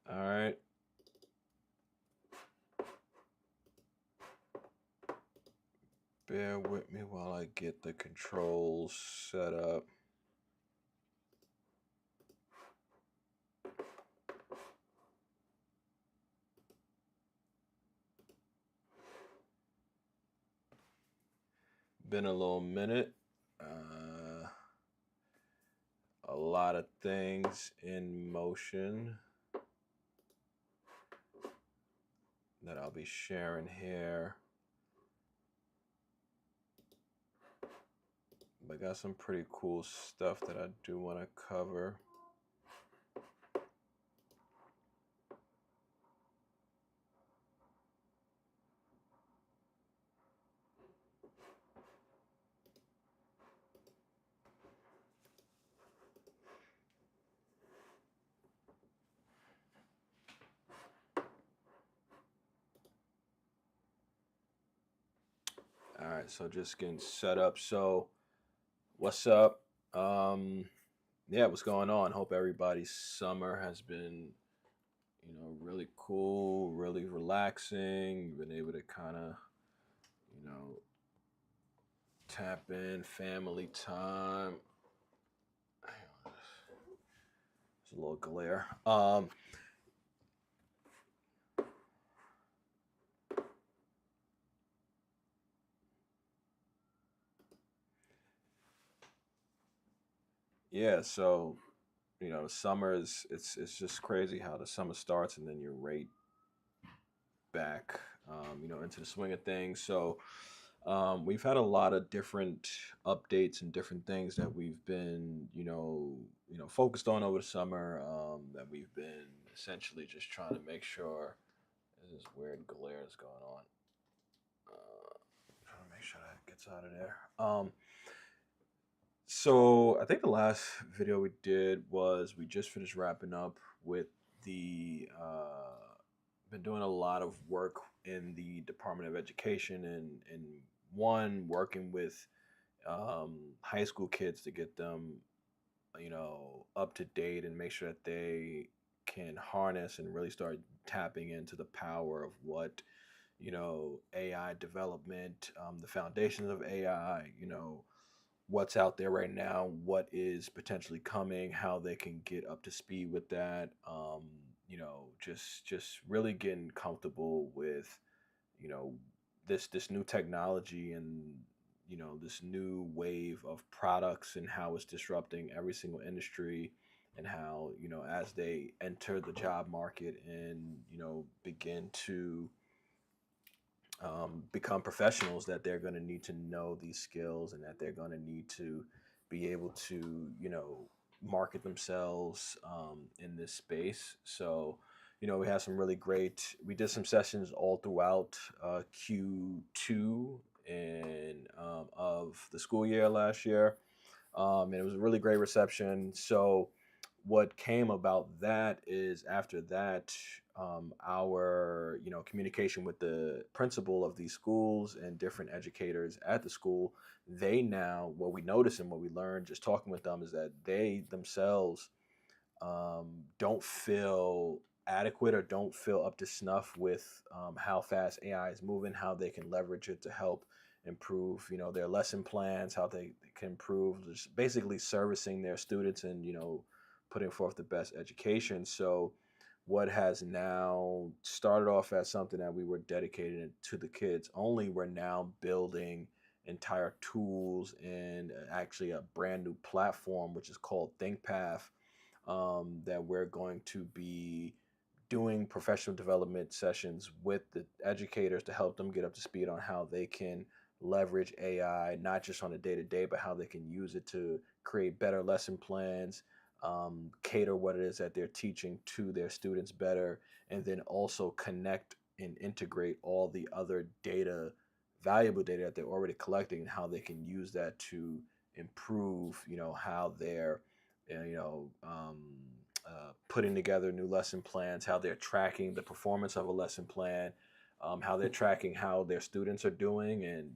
All right. Bear with me while I get the controls set up. Been a little minute. A lot of things in motion that I'll be sharing here. But I got some pretty cool stuff that I do want to cover. All right, so just getting set up. So, what's up? Yeah, what's going on? Hope everybody's summer has been, really cool, really relaxing. You've been able to kind of, you know, tap in family time. Hang on, there's a little glare. Yeah, so the summer is it's just crazy how the summer starts and then you're right back, into the swing of things. So we've had a lot of different updates and different things that we've been, focused on over the summer. That we've been essentially just trying to make sure. There's this weird glare that's going on. Trying to make sure that gets out of there. So I think the last video we did was we just finished wrapping up with the been doing a lot of work in the Department of Education and one working with high school kids to get them up to date and make sure that they can harness and really start tapping into the power of what AI development, the foundations of AI, what's out there right now, what is potentially coming, how they can get up to speed with that. Just really getting comfortable with you know this new technology and this new wave of products and how it's disrupting every single industry and how as they enter the job market and begin to become professionals, that they're going to need to know these skills and that they're going to need to be able to market themselves in this space. So we had some really great, we did some sessions all throughout Q2 and of the school year last year, and it was a really great reception. So what came about that is after that, our communication with the principal of these schools and different educators at the school, they now, what we noticed and what we learned just talking with them is that they themselves don't feel adequate or don't feel up to snuff with how fast AI is moving, how they can leverage it to help improve, their lesson plans, how they can improve just basically servicing their students and, putting forth the best education. So what has now started off as something that we were dedicated to the kids only, we're now building entire tools and actually a brand new platform, which is called ThinkPath, that we're going to be doing professional development sessions with the educators to help them get up to speed on how they can leverage AI, not just on a day to day, but how they can use it to create better lesson plans, cater what it is that they're teaching to their students better, and then also connect and integrate all the other data, valuable data that they're already collecting, and how they can use that to improve, how they're you know, putting together new lesson plans, how they're tracking the performance of a lesson plan, how they're tracking how their students are doing, and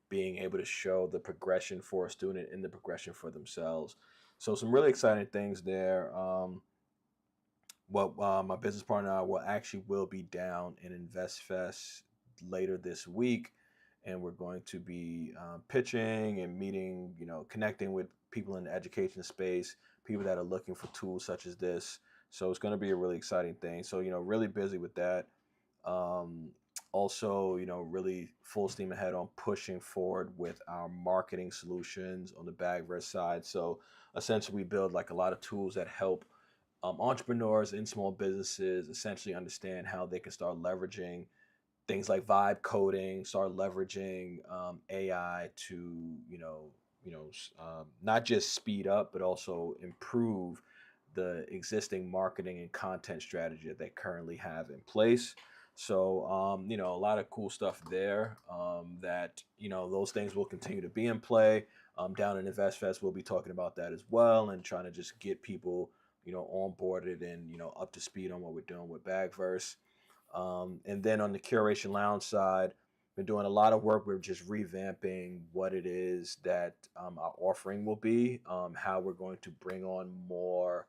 being able to show the progression for a student and the progression for themselves. So some really exciting things there. what my business partner and I will be down in InvestFest later this week, and we're going to be pitching and meeting, connecting with people in the education space, people that are looking for tools such as this. So it's going to be a really exciting thing. So really busy with that. Um, Also, really full steam ahead on pushing forward with our marketing solutions on the Bagverse side. So essentially, we build like a lot of tools that help entrepreneurs in small businesses essentially understand how they can start leveraging things like vibe coding, start leveraging AI to not just speed up but also improve the existing marketing and content strategy that they currently have in place. So a lot of cool stuff there. That those things will continue to be in play. Down in InvestFest, we'll be talking about that as well and trying to just get people onboarded and up to speed on what we're doing with Bagverse. And then on the Curation Lounge side, been doing a lot of work. We're just revamping what it is that our offering will be, how we're going to bring on more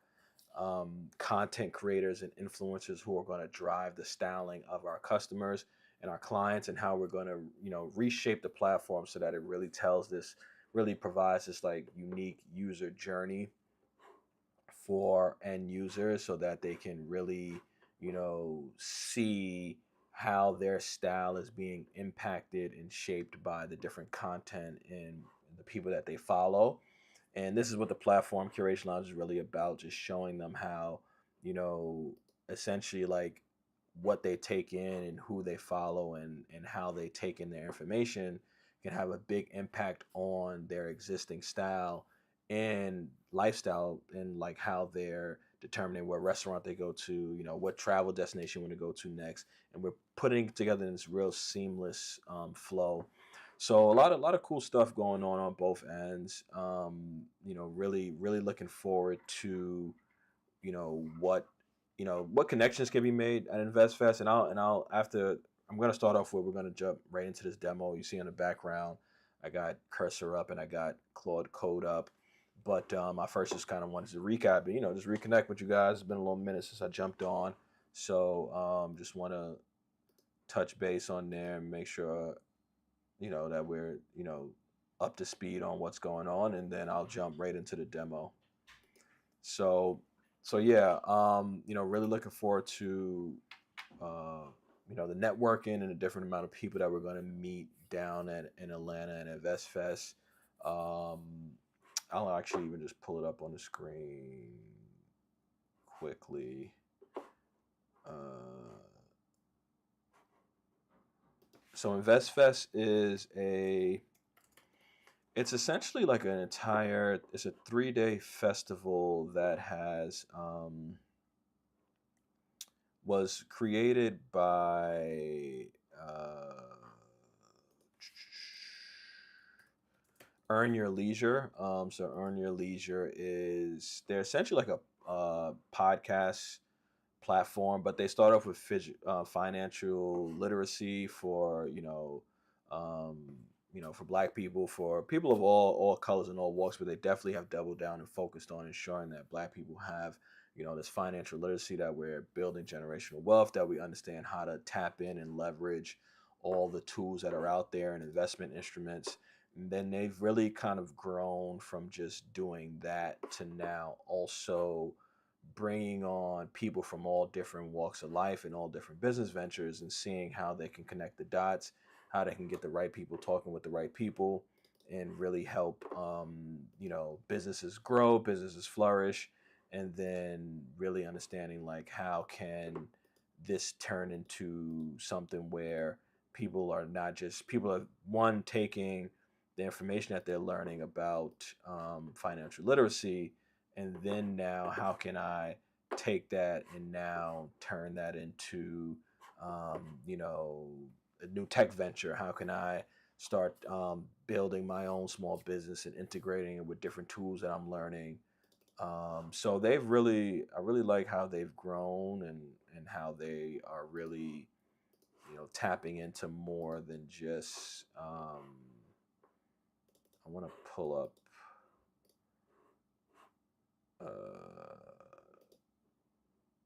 content creators and influencers who are going to drive the styling of our customers and our clients, and how we're going to reshape the platform so that it really provides this like unique user journey for end users so that they can really, see how their style is being impacted and shaped by the different content and the people that they follow. And this is what the platform Curation Lounge is really about, just showing them how, you know, essentially like what they take in and who they follow and how they take in their information can have a big impact on their existing style and lifestyle, and like how they're determining what restaurant they go to, what travel destination you want to go to next. And we're putting together this real seamless flow. So a lot of cool stuff going on both ends. Really looking forward to what connections can be made at InvestFest. And I'll after I'm gonna start off where we're gonna jump right into this demo. You see in the background, I got Cursor up and I got Claude Code up. But I first just kind of wanted to recap, just reconnect with you guys. It's been a little minute since I jumped on, so just want to touch base on there and make sure that we're up to speed on what's going on, and then I'll jump right into the demo. So yeah, really looking forward to the networking and the different amount of people that we're going to meet down in Atlanta and at VestFest. I'll actually even just pull it up on the screen quickly. So InvestFest it's essentially like it's a 3-day festival that was created by Earn Your Leisure. So Earn Your Leisure they're essentially like a podcast platform, but they start off with financial literacy for for Black people, for people of all colors and all walks, but they definitely have doubled down and focused on ensuring that Black people have this financial literacy, that we're building generational wealth, that we understand how to tap in and leverage all the tools that are out there and investment instruments. And then they've really kind of grown from just doing that to now also bringing on people from all different walks of life and all different business ventures, and seeing how they can connect the dots, how they can get the right people talking with the right people, and really help businesses grow, businesses flourish. And then really understanding like how can this turn into something where people are not just people are one taking the information that they're learning about financial literacy, and then now how can I take that and now turn that into a new tech venture? How can I start building my own small business and integrating it with different tools that I'm learning? So I really like how they've grown, and how they are really tapping into more than just I want to pull up uh,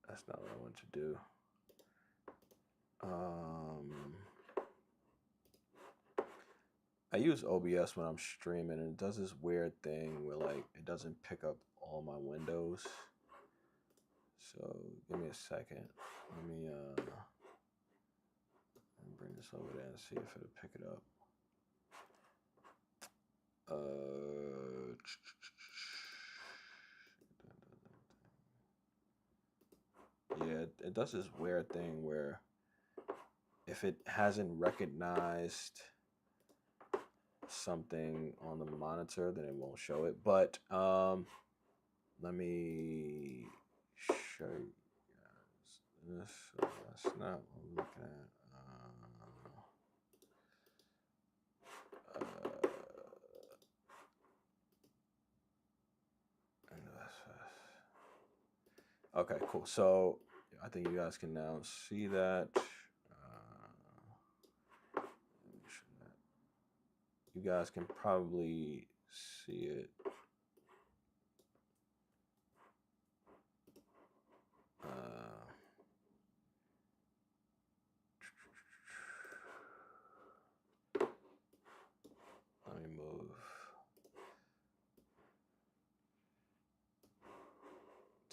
a That's not what I want to do. I use OBS when I'm streaming, and it does this weird thing where like it doesn't pick up all my windows. So give me a second. Let me bring this over there and see if it'll pick it up. Yeah, it does this weird thing where if it hasn't recognized something on the monitor, then it won't show it. But let me show you guys this. That's not what I'm looking at. Okay, cool. So I think you guys can now see that. You guys can probably see it. Let me move.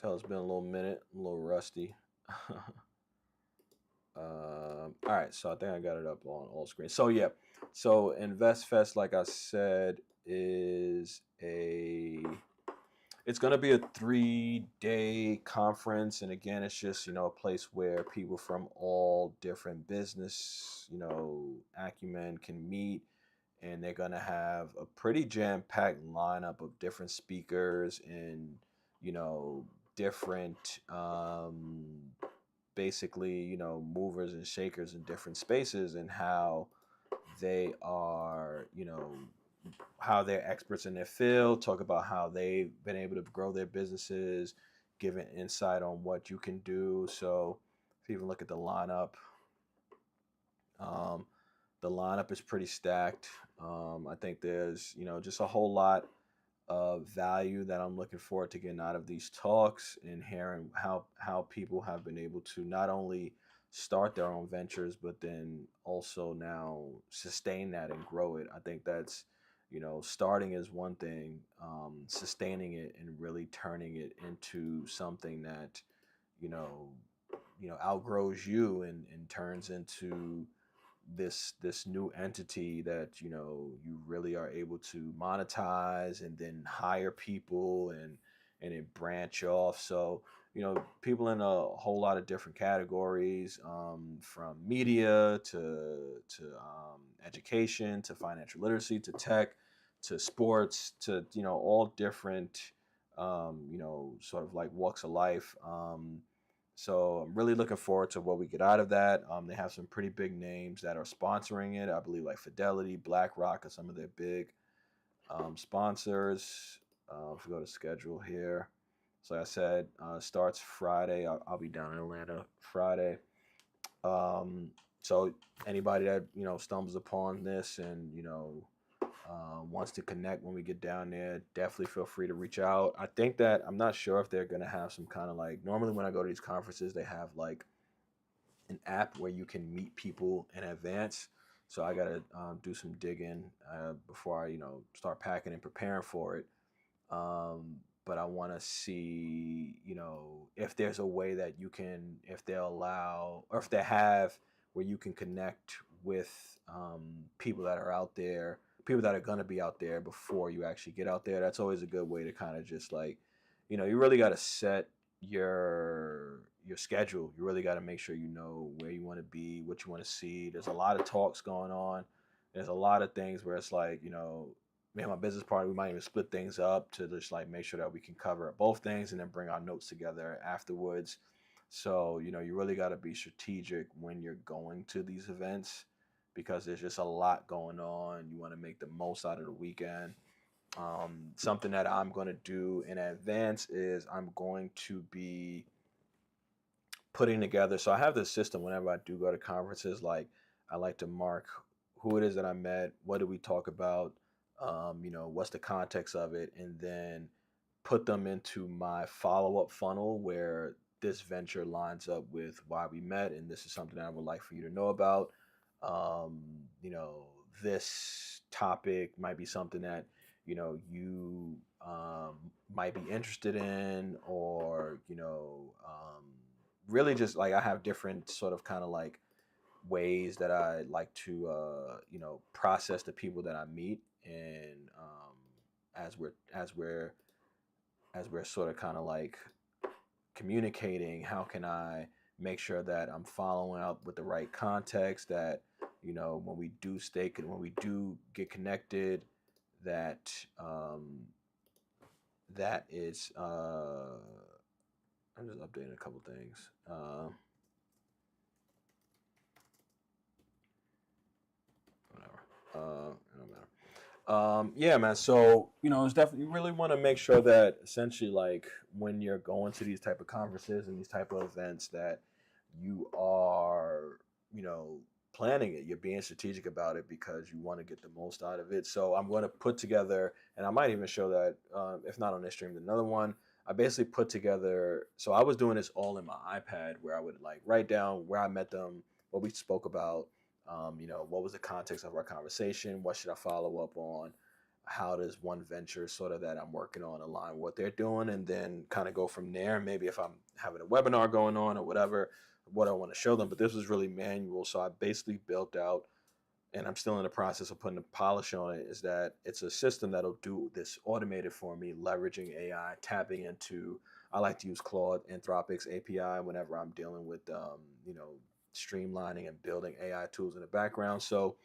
Tell it's been a little minute, a little rusty. All right, so I think I got it up on all screens. So yeah, so InvestFest, like I said, is it's going to be a 3-day conference, and again, it's just a place where people from all different business acumen can meet, and they're going to have a pretty jam-packed lineup of different speakers and different basically movers and shakers in different spaces, and how they are how they're experts in their field, talk about how they've been able to grow their businesses, giving insight on what you can do. So if you even look at the lineup is pretty stacked. I think there's just a whole lot of value that I'm looking forward to getting out of these talks, and hearing how people have been able to not only start their own ventures, but then also now sustain that and grow it. I think that's starting is one thing, sustaining it and really turning it into something that outgrows you and turns into this new entity that you really are able to monetize, and then hire people and it branch off. So people in a whole lot of different categories, from media to education, to financial literacy, to tech, to sports, to all different sort of like walks of life. So I'm really looking forward to what we get out of that. They have some pretty big names that are sponsoring it. I believe like Fidelity, BlackRock are some of their big sponsors. If we go to schedule here, so like I said, starts Friday. I'll be down in Atlanta Friday. So anybody that stumbles upon this and wants to connect when we get down there, definitely feel free to reach out. I think that I'm not sure if they're gonna have some kind of like, normally when I go to these conferences, they have like an app where you can meet people in advance. So I gotta do some digging before I start packing and preparing for it. But I want to see if there's a way that you can, if they'll allow, or if they have, where you can connect with people that are out there, people that are going to be out there before you actually get out there. That's always a good way to kind of just like, you really got to set your schedule. You really got to make sure you know where you want to be, what you want to see. There's a lot of talks going on. There's a lot of things where it's like, me and my business partner, we might even split things up to just like make sure that we can cover both things and then bring our notes together afterwards. So, you really got to be strategic when you're going to these events, because there's just a lot going on. You want to make the most out of the weekend. Something that I'm going to do in advance is I'm going to be putting together. So I have this system whenever I do go to conferences, like I like to mark who it is that I met, what did we talk about, what's the context of it, and then put them into my follow-up funnel, where this venture lines up with why we met, and this is something that I would like for you to know about. Um, you know, this topic might be something that you might be interested in, or really just like I have different sort of kind of like ways that I like to process the people that I meet, and as we're sort of kind of like communicating, how can I make sure that I'm following up with the right context, that when we do when we do get connected, that that is I'm just updating a couple things. Whatever. It don't matter. Yeah, man. So, it's definitely, you really want to make sure that essentially, like, when you're going to these type of conferences and these type of events, that you are, you know, planning it. You're being strategic about it because you want to get the most out of it. So I'm going to put together, and I might even show that, if not on this stream, another one. I basically put together. So I was doing this all in my iPad, where I would like write down where I met them, what we spoke about, what was the context of our conversation? What should I follow up on? How does one venture sort of that I'm working on align with what they're doing? And then kind of go from there. Maybe if I'm having a webinar going on or whatever, what I want to show them. But this was really manual. So I basically built out, and I'm still in the process of putting the polish on it, is that it's a system that'll do this automated for me, leveraging AI, tapping into, I like to use Claude Anthropic's API whenever I'm dealing with, streamlining and building AI tools in the background. So,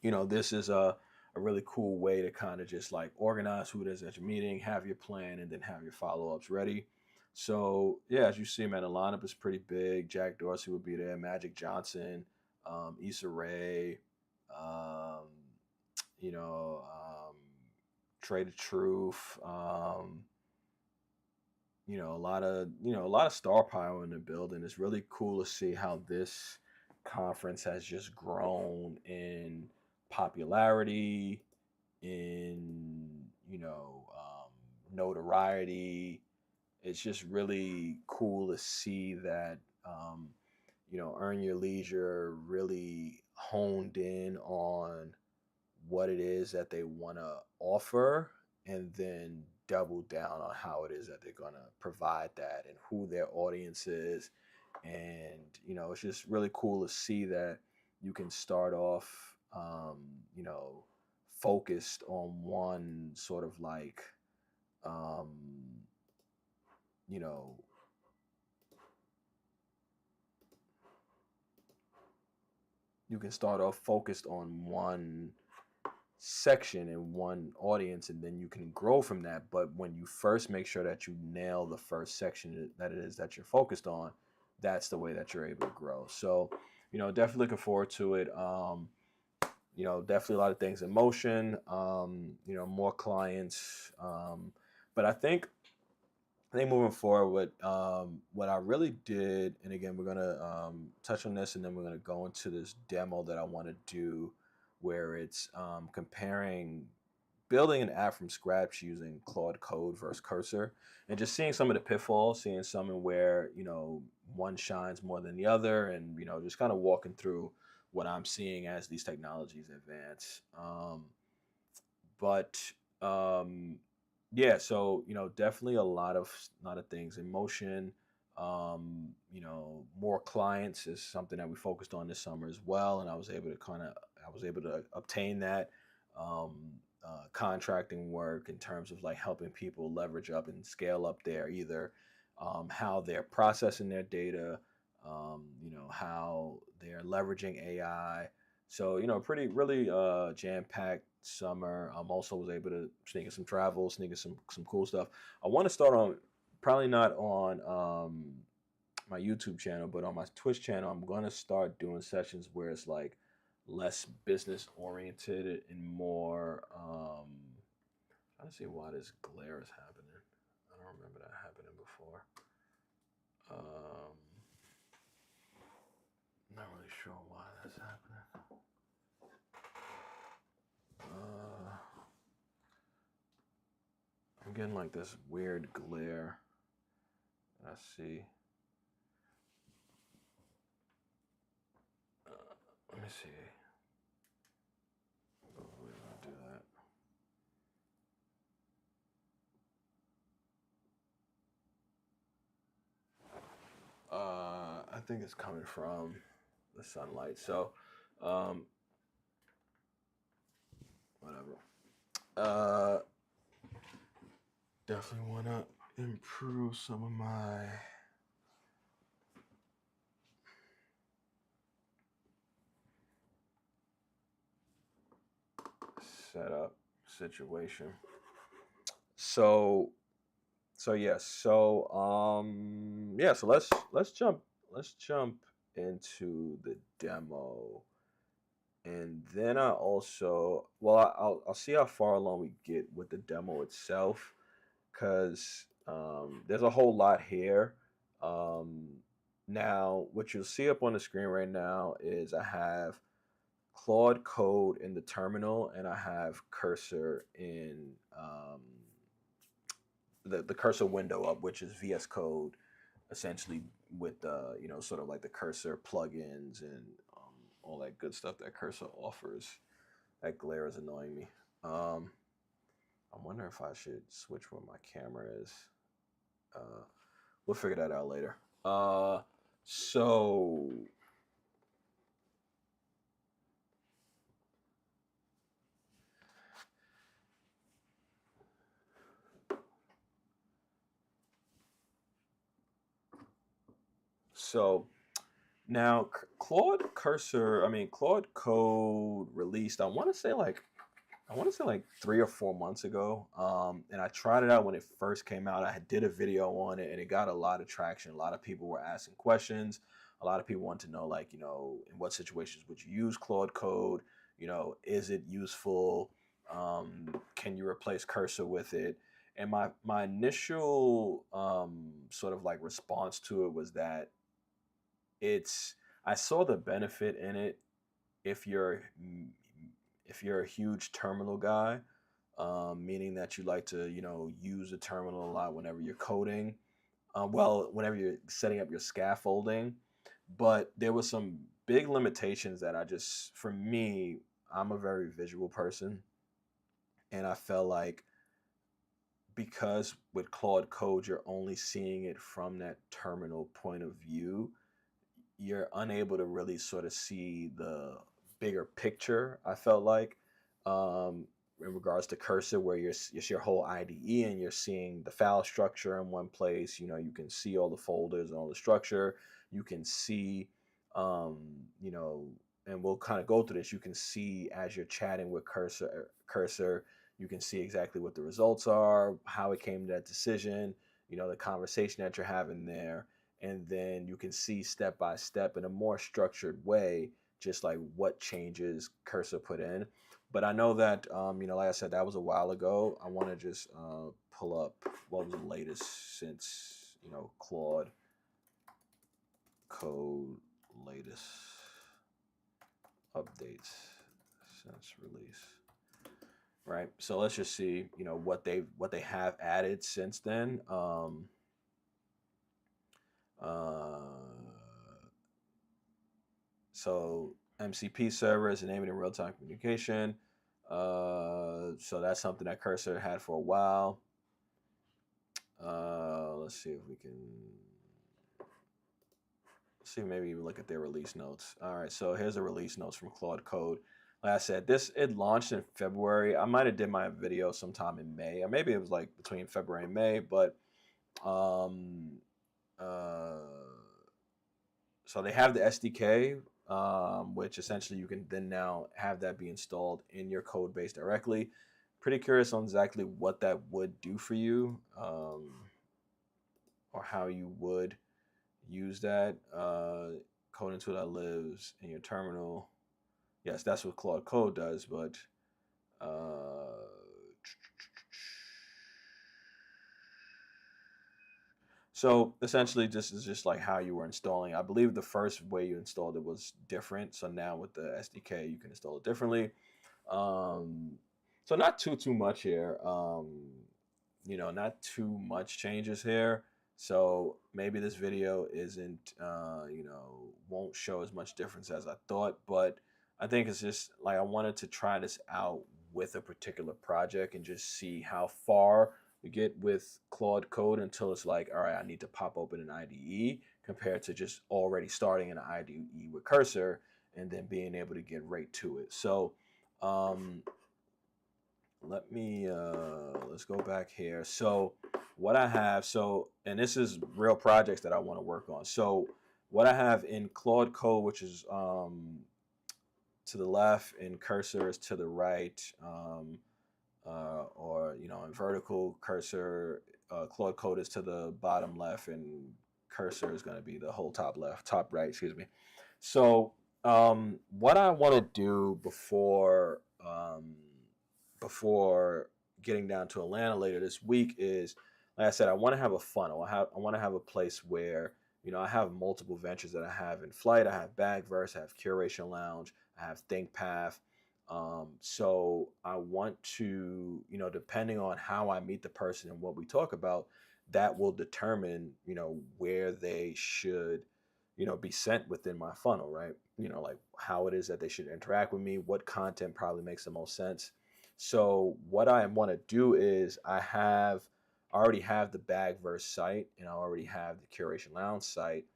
this is a really cool way to kind of just like organize who it is at your meeting, have your plan, and then have your follow-ups ready. So yeah, as you see, man, the lineup is pretty big. Jack Dorsey will be there, Magic Johnson, Issa Rae, um, you know, Trey the Truth, a lot of star power in the building. It's really cool to see how this conference has just grown in popularity, in notoriety. It's just really cool to see that Earn Your Leisure really honed in on what it is that they want to offer, and then double down on how it is that they're going to provide that and who their audience is. And it's just really cool to see that you can start off you know focused on one sort of like um you know you can start off focused on one section and one audience, and then you can grow from that. But when you first make sure that you nail the first section that it is that you're focused on, that's the way that you're able to grow. So definitely looking forward to it. Definitely a lot of things in motion, more clients, but I think moving forward, what I really did, and again, we're gonna touch on this, and then we're gonna go into this demo that I want to do, where it's comparing building an app from scratch using Claude Code versus Cursor, and just seeing some of the pitfalls, seeing some in where one shines more than the other, and just kind of walking through what I'm seeing as these technologies advance. But yeah, so definitely a lot of things in motion. More clients is something that we focused on this summer as well, and I was able to obtain that um, contracting work in terms of like helping people leverage up and scale up their either how they're processing their data, how they're leveraging AI. So pretty really jam-packed summer. I'm also was able to sneak in some travel, sneak in some cool stuff. I want to start on, probably not on my YouTube channel, but on my Twitch channel, I'm gonna start doing sessions where it's like less business oriented and more. I don't see why this glare is happening. I don't remember that happening before. Not really sure why that's happening. I'm getting like this weird glare. Let's see. Let me see. Oh, we're gonna do that. I think it's coming from the sunlight. So, whatever. Definitely want to improve some of my setup situation. So yes. Yeah, so let's jump into the demo. And then I'll see how far along we get with the demo itself, because there's a whole lot here. Um, Now, what you'll see up on the screen right now is I have Claude Code in the terminal, and I have Cursor in the Cursor window up, which is VS Code, essentially, with sort of like the Cursor plugins and all that good stuff that Cursor offers. That glare is annoying me. I wonder if I should switch where my camera is. We'll figure that out later. So now Claude Code released. I want to say like 3 or 4 months ago. And I tried it out when it first came out. I did a video on it, and it got a lot of traction. A lot of people were asking questions. A lot of people want to know, like, in what situations would you use Claude Code? Is it useful? Can you replace Cursor with it? And my initial sort of like response to it was that I saw the benefit in it if you're a huge terminal guy, meaning that you like to use the terminal a lot whenever you're coding, whenever you're setting up your scaffolding. But there was some big limitations that for me, I'm a very visual person, and I felt like, because with Claude Code you're only seeing it from that terminal point of view, you're unable to really sort of see the bigger picture. I felt like, in regards to Cursor, where it's your whole IDE, and you're seeing the file structure in one place. You can see all the folders and all the structure. You can see, and we'll kind of go through this. You can see, as you're chatting with Cursor, you can see exactly what the results are, how it came to that decision, the conversation that you're having there. And then you can see step by step in a more structured way, just like what changes Cursor put in. But I know that, like I said, that was a while ago. I want to just pull up what was the latest since, Claude Code latest updates since release. Right. So let's just see, what they have added since then. So MCP server is enabling real-time communication. So that's something that Cursor had for a while. Let's see if we can maybe even look at their release notes. All right, so here's the release notes from Claude Code. Like I said, it launched in February. I might have did my video sometime in May, or maybe it was like between February and May. But so they have the SDK, which essentially you can then now have that be installed in your code base directly. Pretty curious on exactly what that would do for you, or how you would use that. Coding tool that lives in your terminal. Yes, that's what Claude Code does, but so essentially, this is just like how you were installing. I believe the first way you installed it was different. So now with the SDK, you can install it differently. So not too much here. Not too much changes here. So maybe this video isn't, you know, won't show as much difference as I thought, but I think it's just like I wanted to try this out with a particular project and just see how far we get with Claude Code until it's like, all right, I need to pop open an IDE compared to just already starting an IDE with Cursor and then being able to get right to it. So, um, let me let's go back here. So what I have, so and this is real projects that I want to work on. So what I have in Claude Code, which is to the left, and Cursor is to the right, or you know, in vertical Cursor, Claude Code is to the bottom left, and Cursor is going to be the whole top left, top right, excuse me. So what I want to do before getting down to Atlanta later this week is, like I said, I want to have a funnel. I want to have a place where, you know, I have multiple ventures that I have in flight. I have Bagverse, I have Curation Lounge, I have ThinkPath. So I want to, you know, depending on how I meet the person and what we talk about, that will determine, you know, where they should, you know, be sent within my funnel, right? You know, like how it is that they should interact with me, what content probably makes the most sense. So what I want to do is I already have the Bagverse site and I already have the Curation Lounge site.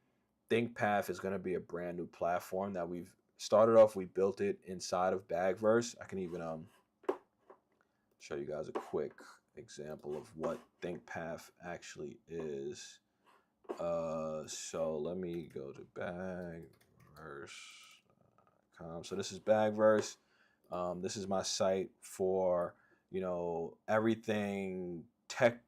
ThinkPath is going to be a brand new platform that we've started off. We built it inside of Bagverse. I can even show you guys a quick example of what ThinkPath actually is. So let me go to bagverse.com. So this is Bagverse. This is my site for, you know, everything tech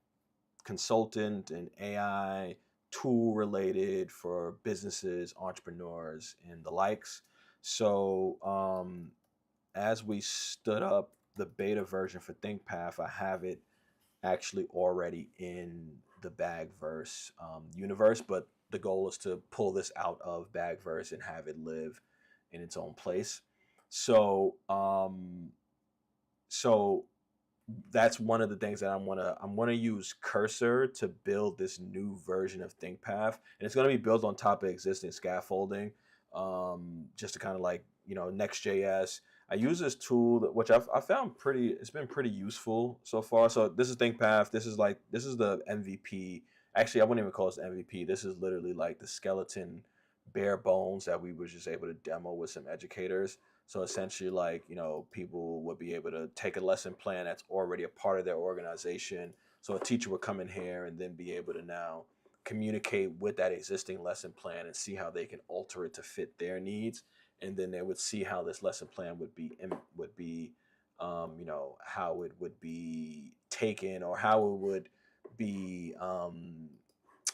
consultant and AI tool related for businesses, entrepreneurs, and the likes. So as we stood up the beta version for ThinkPath, I have it actually already in the Bagverse universe, but the goal is to pull this out of Bagverse and have it live in its own place. So, so that's one of the things that I'm gonna use Cursor to build this new version of ThinkPath, and it's gonna be built on top of existing scaffolding, just to kind of like, you know, Next.js. I use this tool which I found it's been pretty useful so far. So this is ThinkPath. This is the MVP. Actually, I wouldn't even call this the MVP. This is literally like the skeleton, bare bones that we were just able to demo with some educators. So essentially, like, you know, people would be able to take a lesson plan that's already a part of their organization. So a teacher would come in here and then be able to now communicate with that existing lesson plan and see how they can alter it to fit their needs. And then they would see how this lesson plan would be, you know, how it would be taken, or how it would be,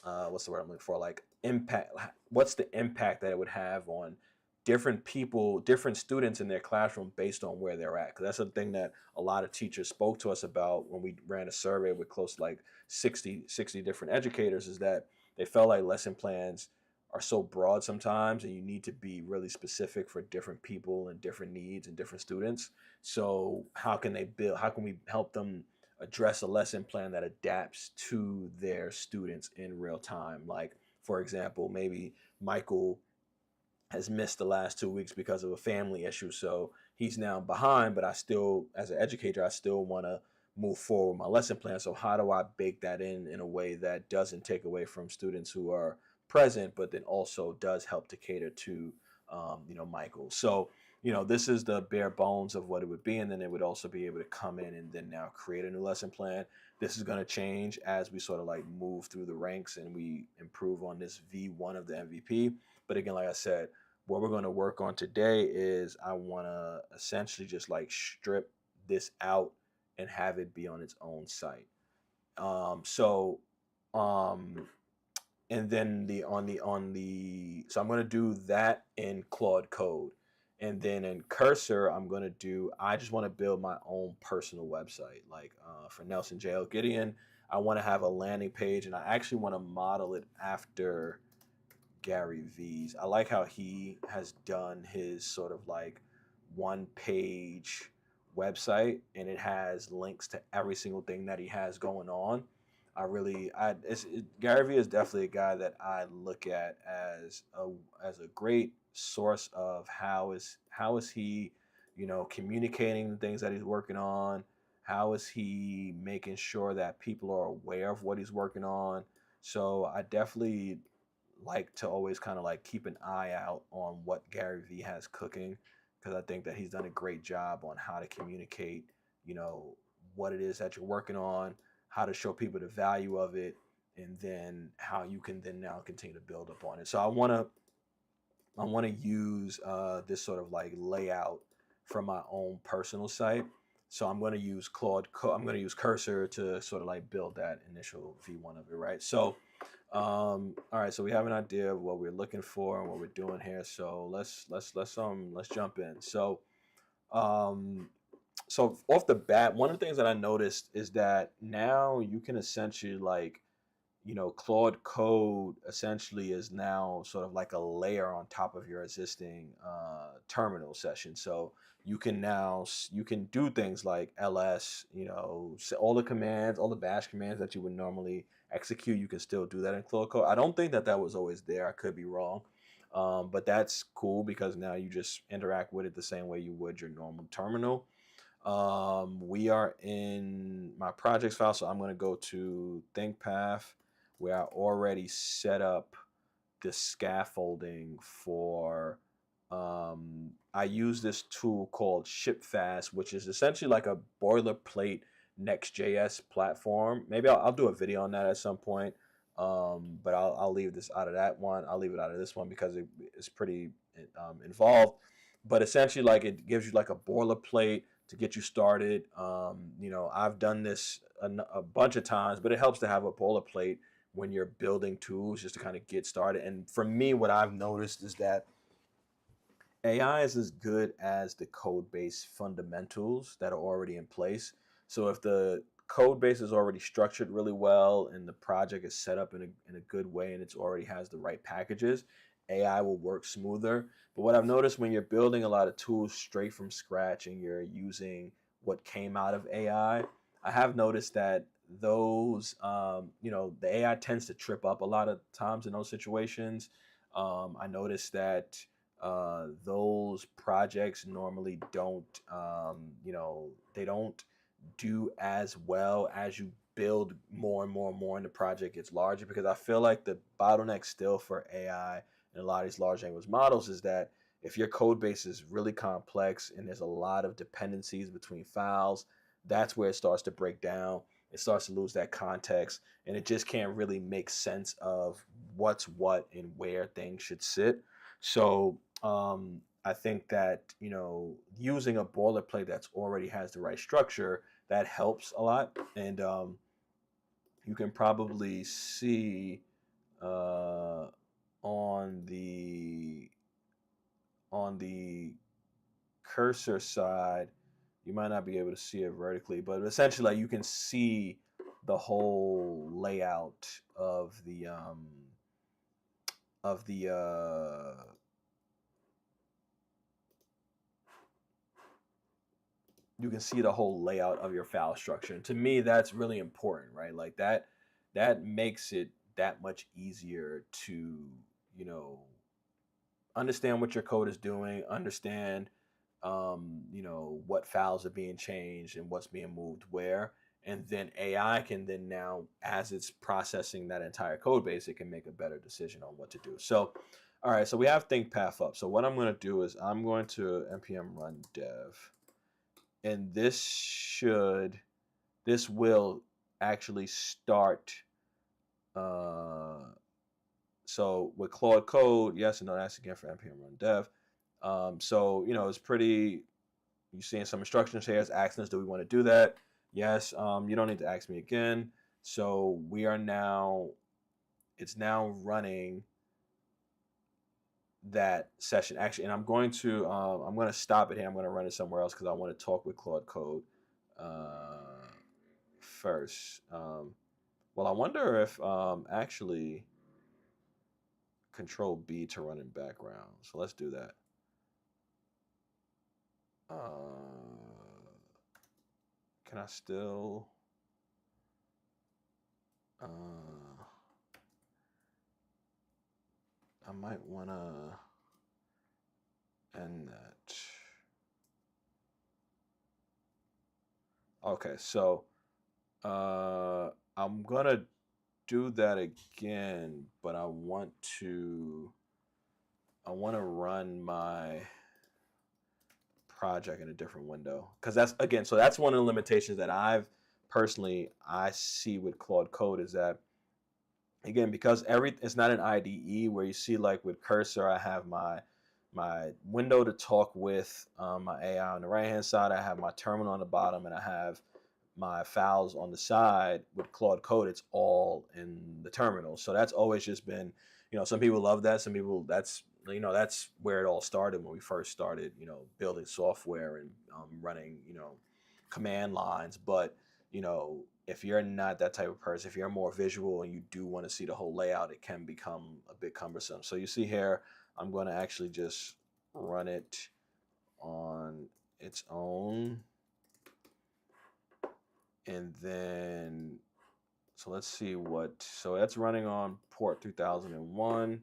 what's the word I'm looking for? Like impact. What's the impact that it would have on different people, different students in their classroom based on where they're at? Because that's the thing that a lot of teachers spoke to us about when we ran a survey with close to like 60 different educators, is that they felt like lesson plans are so broad sometimes, and you need to be really specific for different people and different needs and different students. So how can we help them address a lesson plan that adapts to their students in real time? Like, for example, maybe Michael has missed the last 2 weeks because of a family issue. So he's now behind, but I still, as an educator, I still want to move forward with my lesson plan. So how do I bake that in a way that doesn't take away from students who are present, but then also does help to cater to, you know, Michael? So, you know, this is the bare bones of what it would be. And then it would also be able to come in and then now create a new lesson plan. This is going to change as we sort of like move through the ranks and we improve on this V1 of the MVP. But again, like I said, what we're going to work on today is I want to essentially just like strip this out and have it be on its own site. So, and then so I'm going to do that in Claude Code. And then in Cursor, I just want to build my own personal website. Like for Nelson J.L. Gideon, I want to have a landing page, and I actually want to model it after Gary V's. I like how he has done his sort of like one page website, and it has links to every single thing that he has going on. Gary Vee is definitely a guy that I look at as a great source of how is he, communicating the things that he's working on. How is he making sure that people are aware of what he's working on? So I definitely like to always kind of like keep an eye out on what Gary Vee has cooking, because I think that he's done a great job on how to communicate, you know, what it is that you're working on, how to show people the value of it, and then how you can then now continue to build upon it. So I want to use this sort of like layout from my own personal site. So I'm going to use I'm going to use Cursor to sort of like build that initial V1 of it, right? So all right, so we have an idea of what we're looking for and what we're doing here. So let's jump in. Um so off the bat, one of the things that I noticed is that now you can essentially like, Claude Code essentially is now sort of like a layer on top of your existing terminal session. So you can do things like ls, all the commands, all the bash commands that you would normally execute. You can still do that in Claude Code. I don't think that that was always there. I could be wrong, but that's cool because now you just interact with it the same way you would your normal terminal. We are in my projects file, so I'm going to go to ThinkPath, where I already set up the scaffolding for. I use this tool called ShipFast, which is essentially like a boilerplate Next.js platform. Maybe I'll do a video on that at some point, but I'll leave this out of that one. I'll leave it out of this one because it's pretty involved. But essentially, like it gives you like a boilerplate to get you started. I've done this a bunch of times, but it helps to have a boilerplate when you're building tools just to kind of get started. And for me, what I've noticed is that AI is as good as the code base fundamentals that are already in place. So if the code base is already structured really well and the project is set up in a good way and it's already has the right packages, AI will work smoother. But what I've noticed when you're building a lot of tools straight from scratch and you're using what came out of I have noticed that the AI tends to trip up a lot of times in those situations. I noticed that those projects normally don't, they don't do as well as you build more and more and more and the project gets larger, because I feel like the bottleneck still for AI and a lot of these large language models is that if your code base is really complex and there's a lot of dependencies between files, that's where it starts to break down. It starts to lose that context and it just can't really make sense of what's what and where things should sit. So I think that using a boilerplate that's already has the right structure, that helps a lot. And you can probably see uh, on the on the cursor side, you might not be able to see it vertically, but essentially like, you can see the whole layout of the you can see the whole layout of your file structure. And to me, that's really important, right? Like that makes it that much easier to, you know, understand what your code is doing, understand what files are being changed and what's being moved where. And then AI can then now, as it's processing that entire code base, it can make a better decision on what to do. So, all right, so we have ThinkPath up. So what I'm going to do is I'm going to npm run dev, and this will actually start. So with Claude Code, yes and no, that's again for npm run dev. So it's pretty. You're seeing some instructions here. It's asking us, do we want to do that? Yes. You don't need to ask me again. So we are now. It's now running that session actually, and I'm going to stop it here. I'm going to run it somewhere else because I want to talk with Claude Code first. Well, I wonder if actually Control B to run in background. So let's do that. Can I still? I might want to end that. Okay, so I'm gonna do that again, but I want to run my project in a different window, because that's, again, so that's one of the limitations that I see with Claude Code, is that, again, because it's not an IDE where you see, like with Cursor, I have my window to talk with, my AI on the right hand side, I have my terminal on the bottom, and I have my files on the side. With Claude Code, it's all in the terminal. So that's always just been, some people love that. Some people, that's where it all started when we first started, building software and running, command lines. But, if you're not that type of person, if you're more visual and you do want to see the whole layout, it can become a bit cumbersome. So you see here, I'm going to actually just run it on its own. And then, so let's see so that's running on port 3001.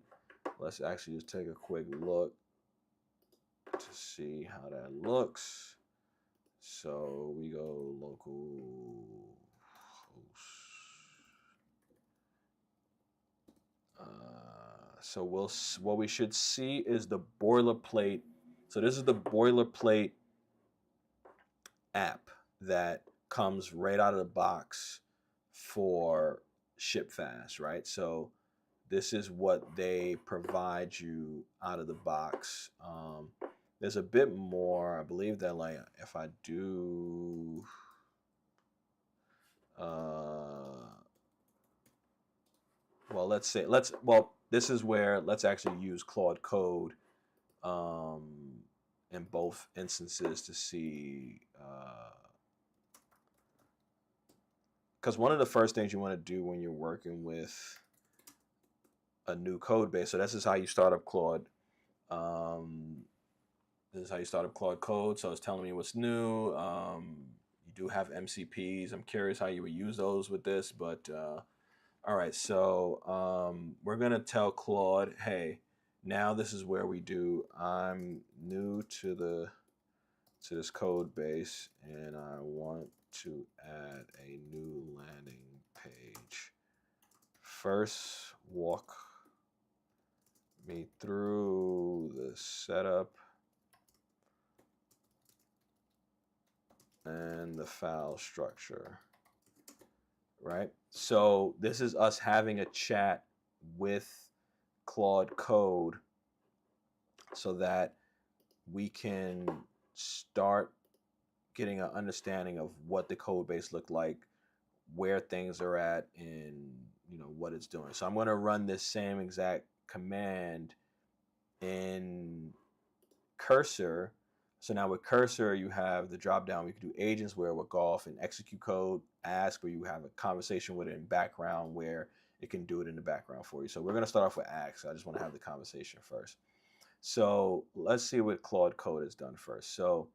Let's actually just take a quick look to see how that looks. So we go local host. So what we should see is the boilerplate. So this is the boilerplate app that comes right out of the box for Ship Fast, right? So this is what they provide you out of the box. There's a bit more. I believe that, like, if I do, well, this is where let's actually use Claude Code in both instances to see. Because one of the first things you want to do when you're working with a new code base, so this is how you start up Claude. This is how you start up Claude Code. So it's telling me what's new. You do have MCPs. I'm curious how you would use those with this, but all right. So we're gonna tell Claude, hey, now this is where we do. I'm new to this code base, and I want to add a new landing page. First, walk me through the setup and the file structure, right? So this is us having a chat with Claude Code so that we can start getting an understanding of what the code base looked like, where things are at, and what it's doing. So I'm going to run this same exact command in Cursor. So now with Cursor, you have the drop down. We can do agents where we'll go off and execute code, ask, where you have a conversation with it in background where it can do it in the background for you. So we're going to start off with ask. I just want to have the conversation first. So let's see what Claude Code has done first. So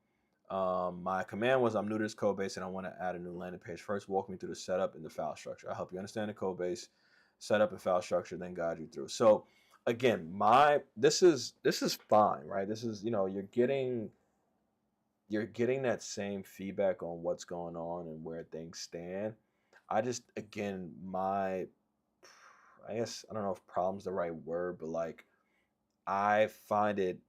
my command was, I'm new to this code base and I want to add a new landing page. First, walk me through the setup and the file structure. I help you understand the code base, setup and file structure, then guide you through. So again, this is fine, right? This is, you're getting that same feedback on what's going on and where things stand. I just, again, I guess, I don't know if problem's the right word, but like, I find it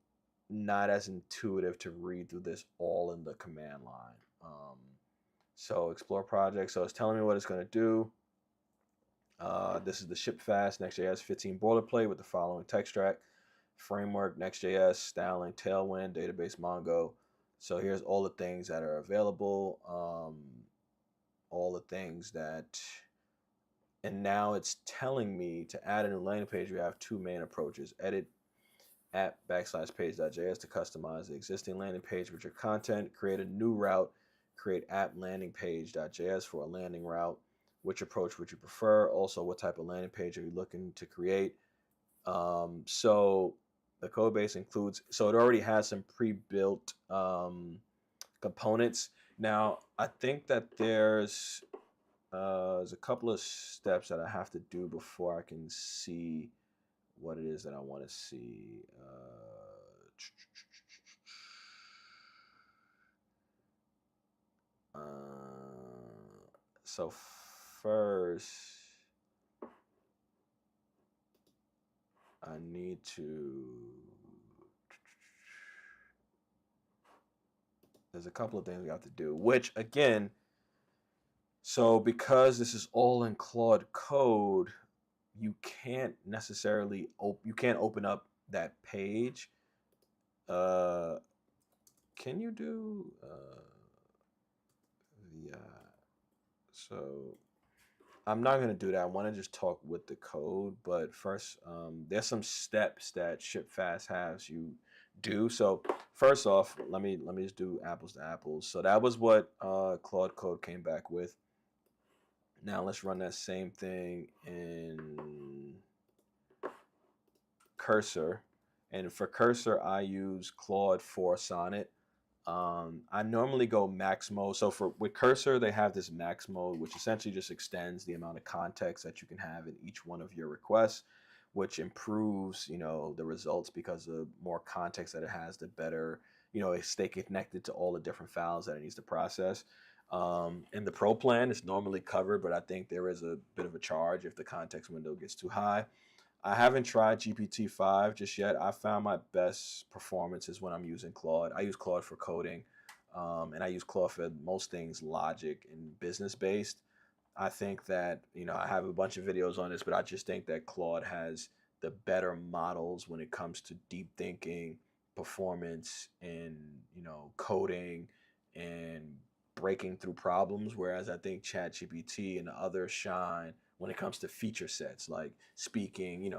not as intuitive to read through this all in the command line. So explore project. So it's telling me what it's going to do. This is the Ship Fast Next.js 15 boilerplate with the following tech stack: framework, Next.js, styling, Tailwind, database, Mongo. So here's all the things that are available, all the things that, and now it's telling me to add a new landing page. We have two main approaches: edit app /page.js to customize the existing landing page with your content, create a new route, create app landing page.js for a landing route. Which approach would you prefer? Also, what type of landing page are you looking to create? So the code base includes, so it already has some pre-built components. Now, I think that there's there's a couple of steps that I have to do before I can see what it is that I want to see. So first, I need to. There's a couple of things we have to do, which again, so because this is all in Claude Code, you can't necessarily you can't open up that page. Can you do the so I'm not gonna do that. I want to just talk with the code, but first, there's some steps that ShipFast has you do. So first off, let me just do apples to apples. So that was what Claude Code came back with. Now let's run that same thing in Cursor, and for Cursor, I use Claude 4 Sonnet. I normally go max mode. So for with Cursor, they have this max mode, which essentially just extends the amount of context that you can have in each one of your requests, which improves, the results because the more context that it has, the better, it stay connected to all the different files that it needs to process. In the Pro plan, it's normally covered, but I think there is a bit of a charge if the context window gets too high. I haven't tried GPT-5 just yet. I found my best performance is when I'm using Claude. I use Claude for coding, and I use Claude for most things logic and business based. I think that, I have a bunch of videos on this, but I just think that Claude has the better models when it comes to deep thinking, performance, and, coding and breaking through problems. Whereas I think ChatGPT and the others shine when it comes to feature sets like speaking,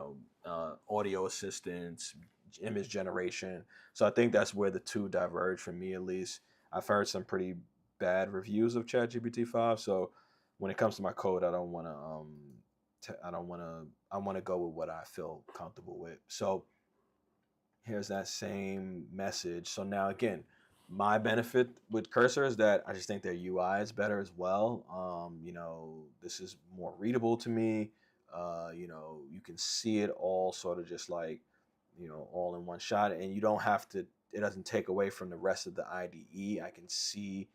audio assistance, image generation. So I think that's where the two diverge for me, at least. I've heard some pretty bad reviews of ChatGPT 5. So when it comes to my code, I don't want to, I want to go with what I feel comfortable with. So here's that same message. So now again, my benefit with Cursor is that I just think their UI is better as well. This is more readable to me. You can see it all sort of just like, all in one shot, and you don't have to. It doesn't take away from the rest of the IDE. I can see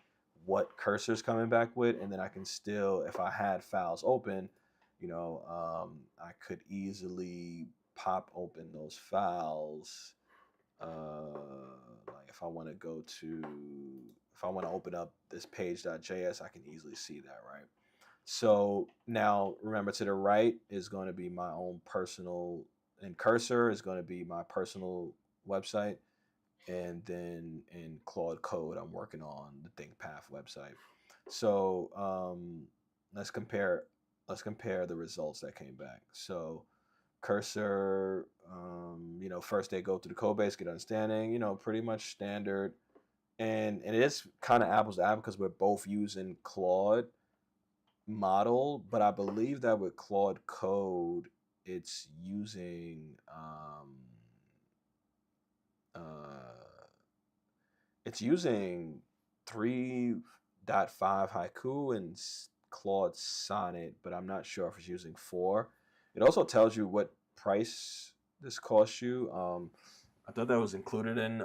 what Cursor's coming back with, and then I can still, if I had files open, I could easily pop open those files. Like if I want to if I want to open up this page.js, I can easily see that, right? So now remember, to the right is going to be my own personal, and Cursor is going to be my personal website. And then in Claude Code, I'm working on the ThinkPath website. So let's compare the results that came back. So Cursor, first they go through the code base, get understanding, pretty much standard. And it is kind of apples to apples because we're both using Claude model, but I believe that with Claude Code, it's using uh, it's using 3.5 Haiku and Claude Sonnet, but I'm not sure if it's using 4. It also tells you what price this costs you. I thought that was included in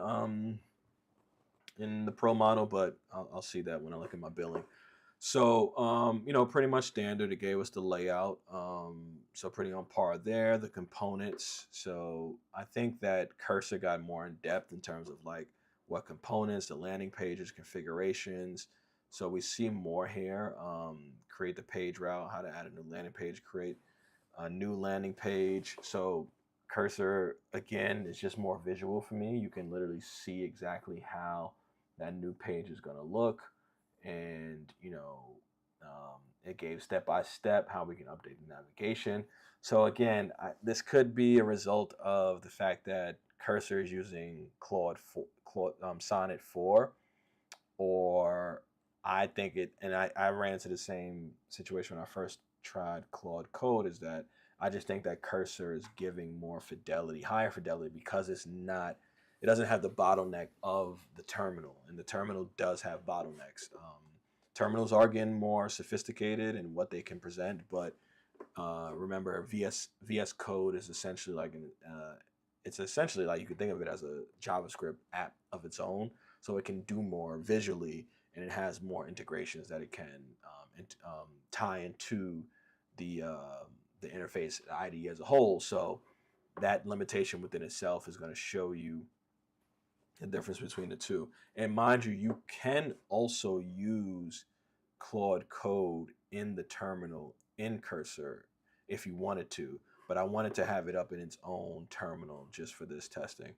the Pro model, but I'll see that when I look at my billing. So, pretty much standard. It gave us the layout. So pretty on par there. The components. So I think that Cursor got more in depth in terms of like what components, the landing pages, configurations. So we see more here. Create the page route, how to add a new landing page, create a new landing page. So Cursor, again, is just more visual for me. You can literally see exactly how that new page is going to look. And, it gave step by step how we can update the navigation. So again, this could be a result of the fact that Cursor is using Sonnet 4, or I think it, and I ran into the same situation when I first tried Claude Code, is that I just think that Cursor is giving more fidelity, higher fidelity, because it doesn't have the bottleneck of the terminal, and the terminal does have bottlenecks. terminals are getting more sophisticated in what they can present, but remember, VS Code is essentially like it's essentially like you could think of it as a JavaScript app of its own, so it can do more visually, and it has more integrations that it can tie into the interface, the IDE as a whole. So that limitation within itself is going to show you the difference between the two. And mind you, you can also use Claude Code in the terminal in Cursor if you wanted to, but I wanted to have it up in its own terminal just for this testing.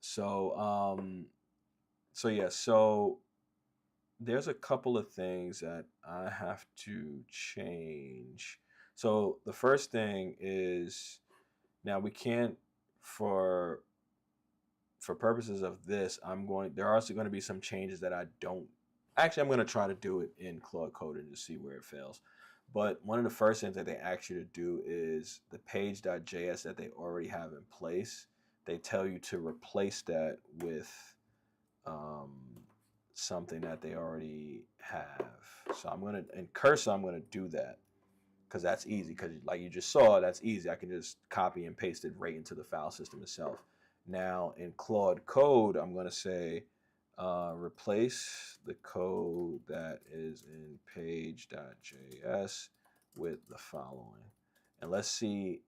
So, so there's a couple of things that I have to change. So the first thing is, now we can't, for purposes of this, there are also going to be some changes that I don't, actually I'm going to try to do it in Claude Code and just see where it fails. But one of the first things that they ask you to do is the page.js that they already have in place. They tell you to replace that with something that they already have. So in Cursor, I'm going to do that because that's easy. Because like you just saw, that's easy. I can just copy and paste it right into the file system itself. Now in Claude Code, I'm going to say replace the code that is in page.js with the following. And let's see.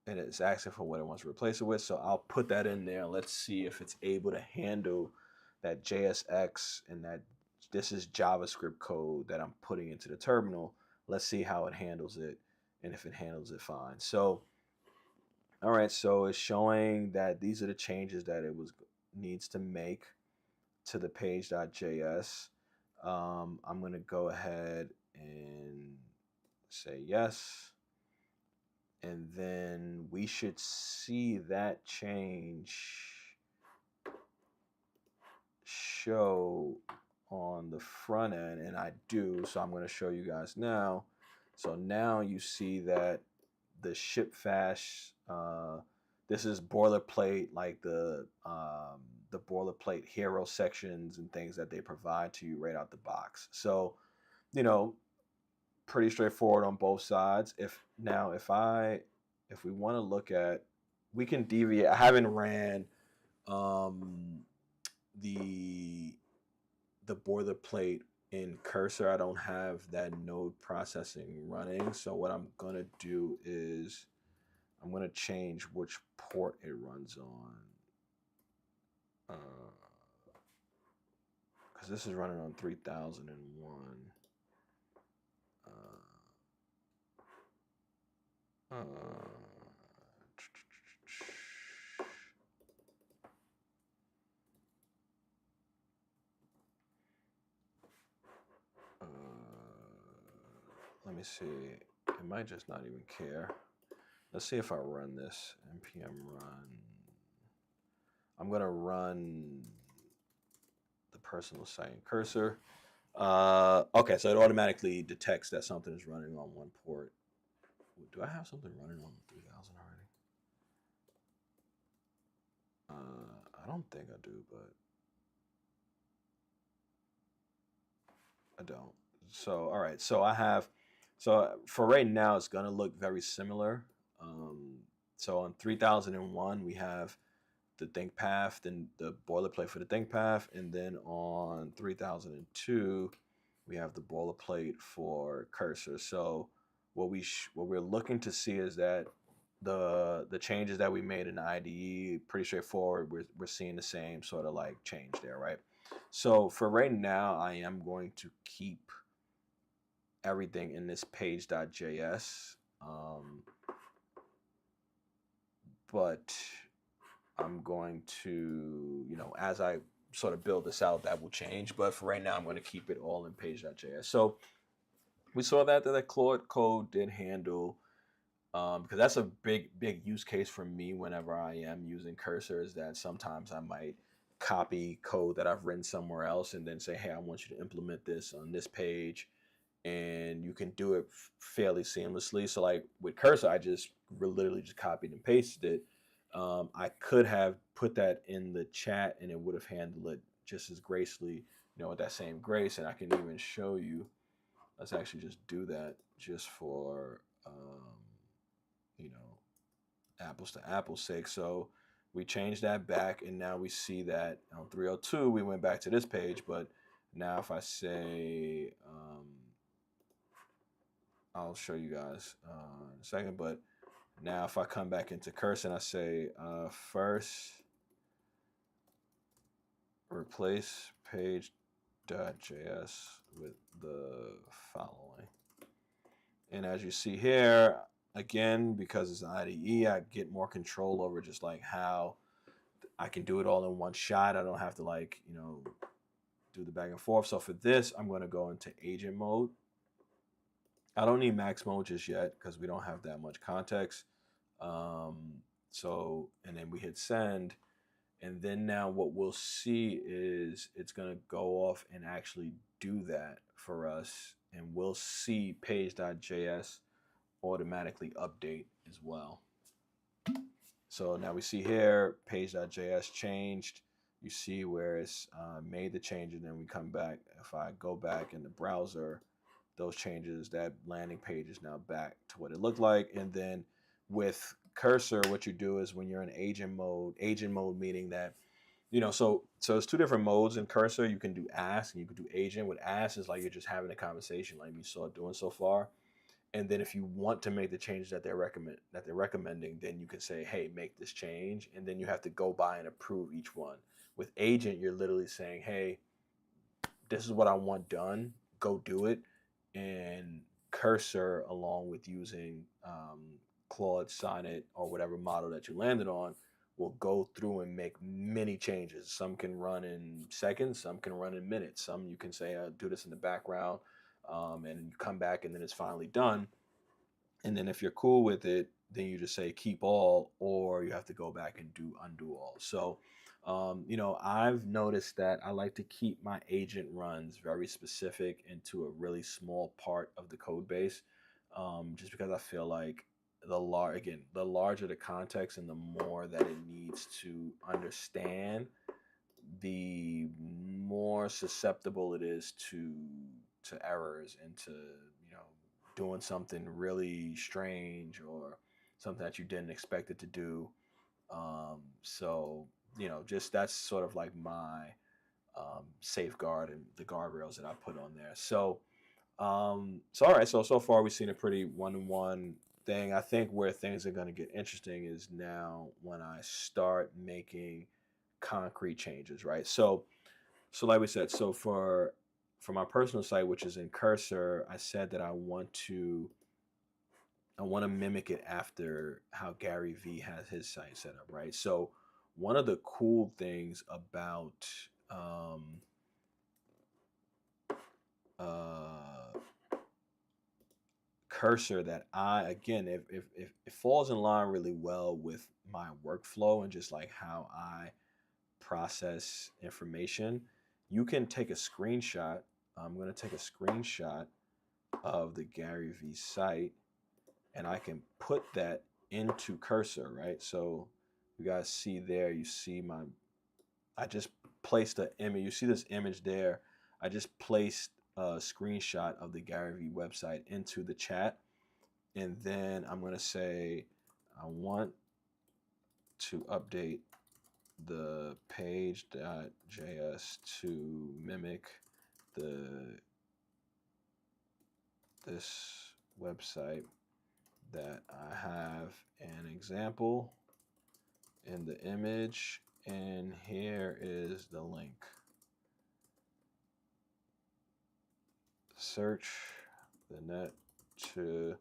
And it's asking for what it wants to replace it with. So I'll put that in there. Let's see if it's able to handle that JSX, and that this is JavaScript code that I'm putting into the terminal. Let's see how it handles it, and if it handles it fine. So, all right, so it's showing that these are the changes that it needs to make to the page.js. I'm going to go ahead and say yes. And then we should see that change show on the front end, and I do. So I'm going to show you guys now. So now you see that the ship fast, this is boilerplate, like the boilerplate hero sections and things that they provide to you right out the box. So, pretty straightforward on both sides. If we want to look at, we can deviate. I haven't ran the boilerplate in Cursor. I don't have that node processing running. So what I'm gonna do is I'm gonna change which port it runs on, because this is running on 3001. Let me see. It might just not even care. Let's see if I run this. npm run. I'm gonna run the personal site in Cursor. Okay, so it automatically detects that something is running on one port. Do I have something running on 3000 already? I don't think I do, but I don't. So, all right. So for right now, it's going to look very similar. So on 3001, we have the ThinkPath, then the boilerplate for the ThinkPath. And then on 3002, we have the boilerplate for Cursor. So what we're looking to see is that the changes that we made in the IDE, pretty straightforward. We're seeing the same sort of like change there, right? So for right now, I am going to keep everything in this page.js, but I'm going to, as I sort of build this out, that will change. But for right now, I'm going to keep it all in page.js. So we saw that Claude Code did handle, because that's a big use case for me whenever I am using Cursor, is that sometimes I might copy code that I've written somewhere else and then say, hey, I want you to implement this on this page, and you can do it fairly seamlessly. So like with Cursor, I just literally just copied and pasted it. I could have put that in the chat and it would have handled it just as gracefully, with that same grace. And I can even show you. Let's actually just do that just for, you know, apples to apples sake. So we changed that back, and now we see that on 302 we went back to this page. But now if I say, I'll show you guys in a second. But now if I come back into Cursor and I say first replace page.js with the following, and as you see here, again, because it's an IDE, I get more control over just like how I can do it all in one shot. I don't have to do the back and forth. So for this, I'm going to go into agent mode. I don't need max mode just yet because we don't have that much context. And then we hit send. And then now what we'll see is it's going to go off and actually do that for us. And we'll see page.js automatically update as well. So now we see here page.js changed. You see where it's made the change, and then we come back. If I go back in the browser, those changes, that landing page is now back to what it looked like. And then with Cursor, what you do is when you're in agent mode meaning that, so it's two different modes in Cursor. You can do ask and you can do agent. With ask is like you're just having a conversation like we saw doing so far. And then if you want to make the change that they're recommending, then you can say, hey, make this change. And then you have to go by and approve each one. With agent, you're literally saying, hey, this is what I want done. Go do it. And Cursor, along with using Claude, Sonnet, or whatever model that you landed on, will go through and make many changes. Some can run in seconds. Some can run in minutes. Some you can say, do this in the background. And you come back and then it's finally done. And then if you're cool with it, then you just say keep all, or you have to go back and undo all. So, I've noticed that I like to keep my agent runs very specific into a really small part of the code base, just because I feel like the larger the context and the more that it needs to understand, the more susceptible it is to errors and to doing something really strange or something that you didn't expect it to do. So just that's sort of like my safeguard and the guardrails that I put on there. So all right. So far we've seen a pretty one-on-one thing. I think where things are going to get interesting is now when I start making concrete changes, right? So like we said, so for my personal site, which is in Cursor, I said that I want to mimic it after how Gary Vee has his site set up, right? So one of the cool things about Cursor that it falls in line really well with my workflow and just like how I process information. You can take a screenshot. I'm going to take a screenshot of the Gary Vee site, and I can put that into Cursor, right? So you guys see there, you see I just placed an image. You see this image there. I just placed a screenshot of the Gary Vee website into the chat. And then I'm going to say, I want to update the page.js to mimic this website that I have an example in the image, and here is the link. Search the net to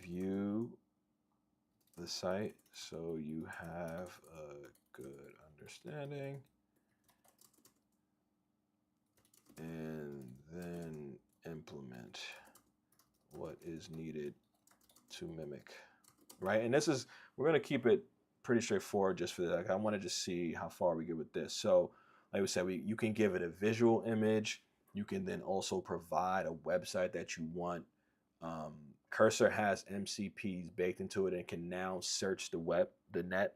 view the site so you have a good understanding, and then implement what is needed to mimic, right? And we're going to keep it pretty straightforward just for that. Like, I want to just see how far we get with this. So like we said, you can give it a visual image. You can then also provide a website that you want. Cursor has MCPs baked into it and can now search the net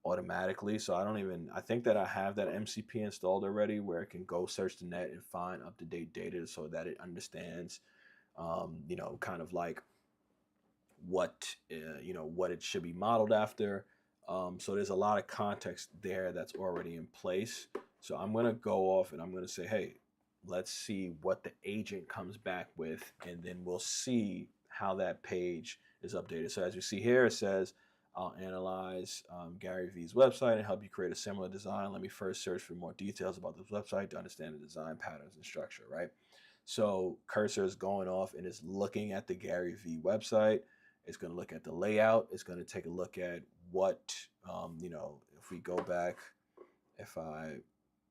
automatically. So I think that I have that MCP installed already where it can go search the net and find up-to-date data so that it understands, kind of like what, what it should be modeled after. So there's a lot of context there that's already in place. So I'm going to go off and I'm going to say, hey, let's see what the agent comes back with, and then we'll see how that page is updated. So as you see here, it says, I'll analyze Gary V's website and help you create a similar design. Let me first search for more details about this website to understand the design patterns and structure, right? So Cursor is going off and is looking at the Gary V website. It's going to look at the layout. It's going to take a look at what, if we go back,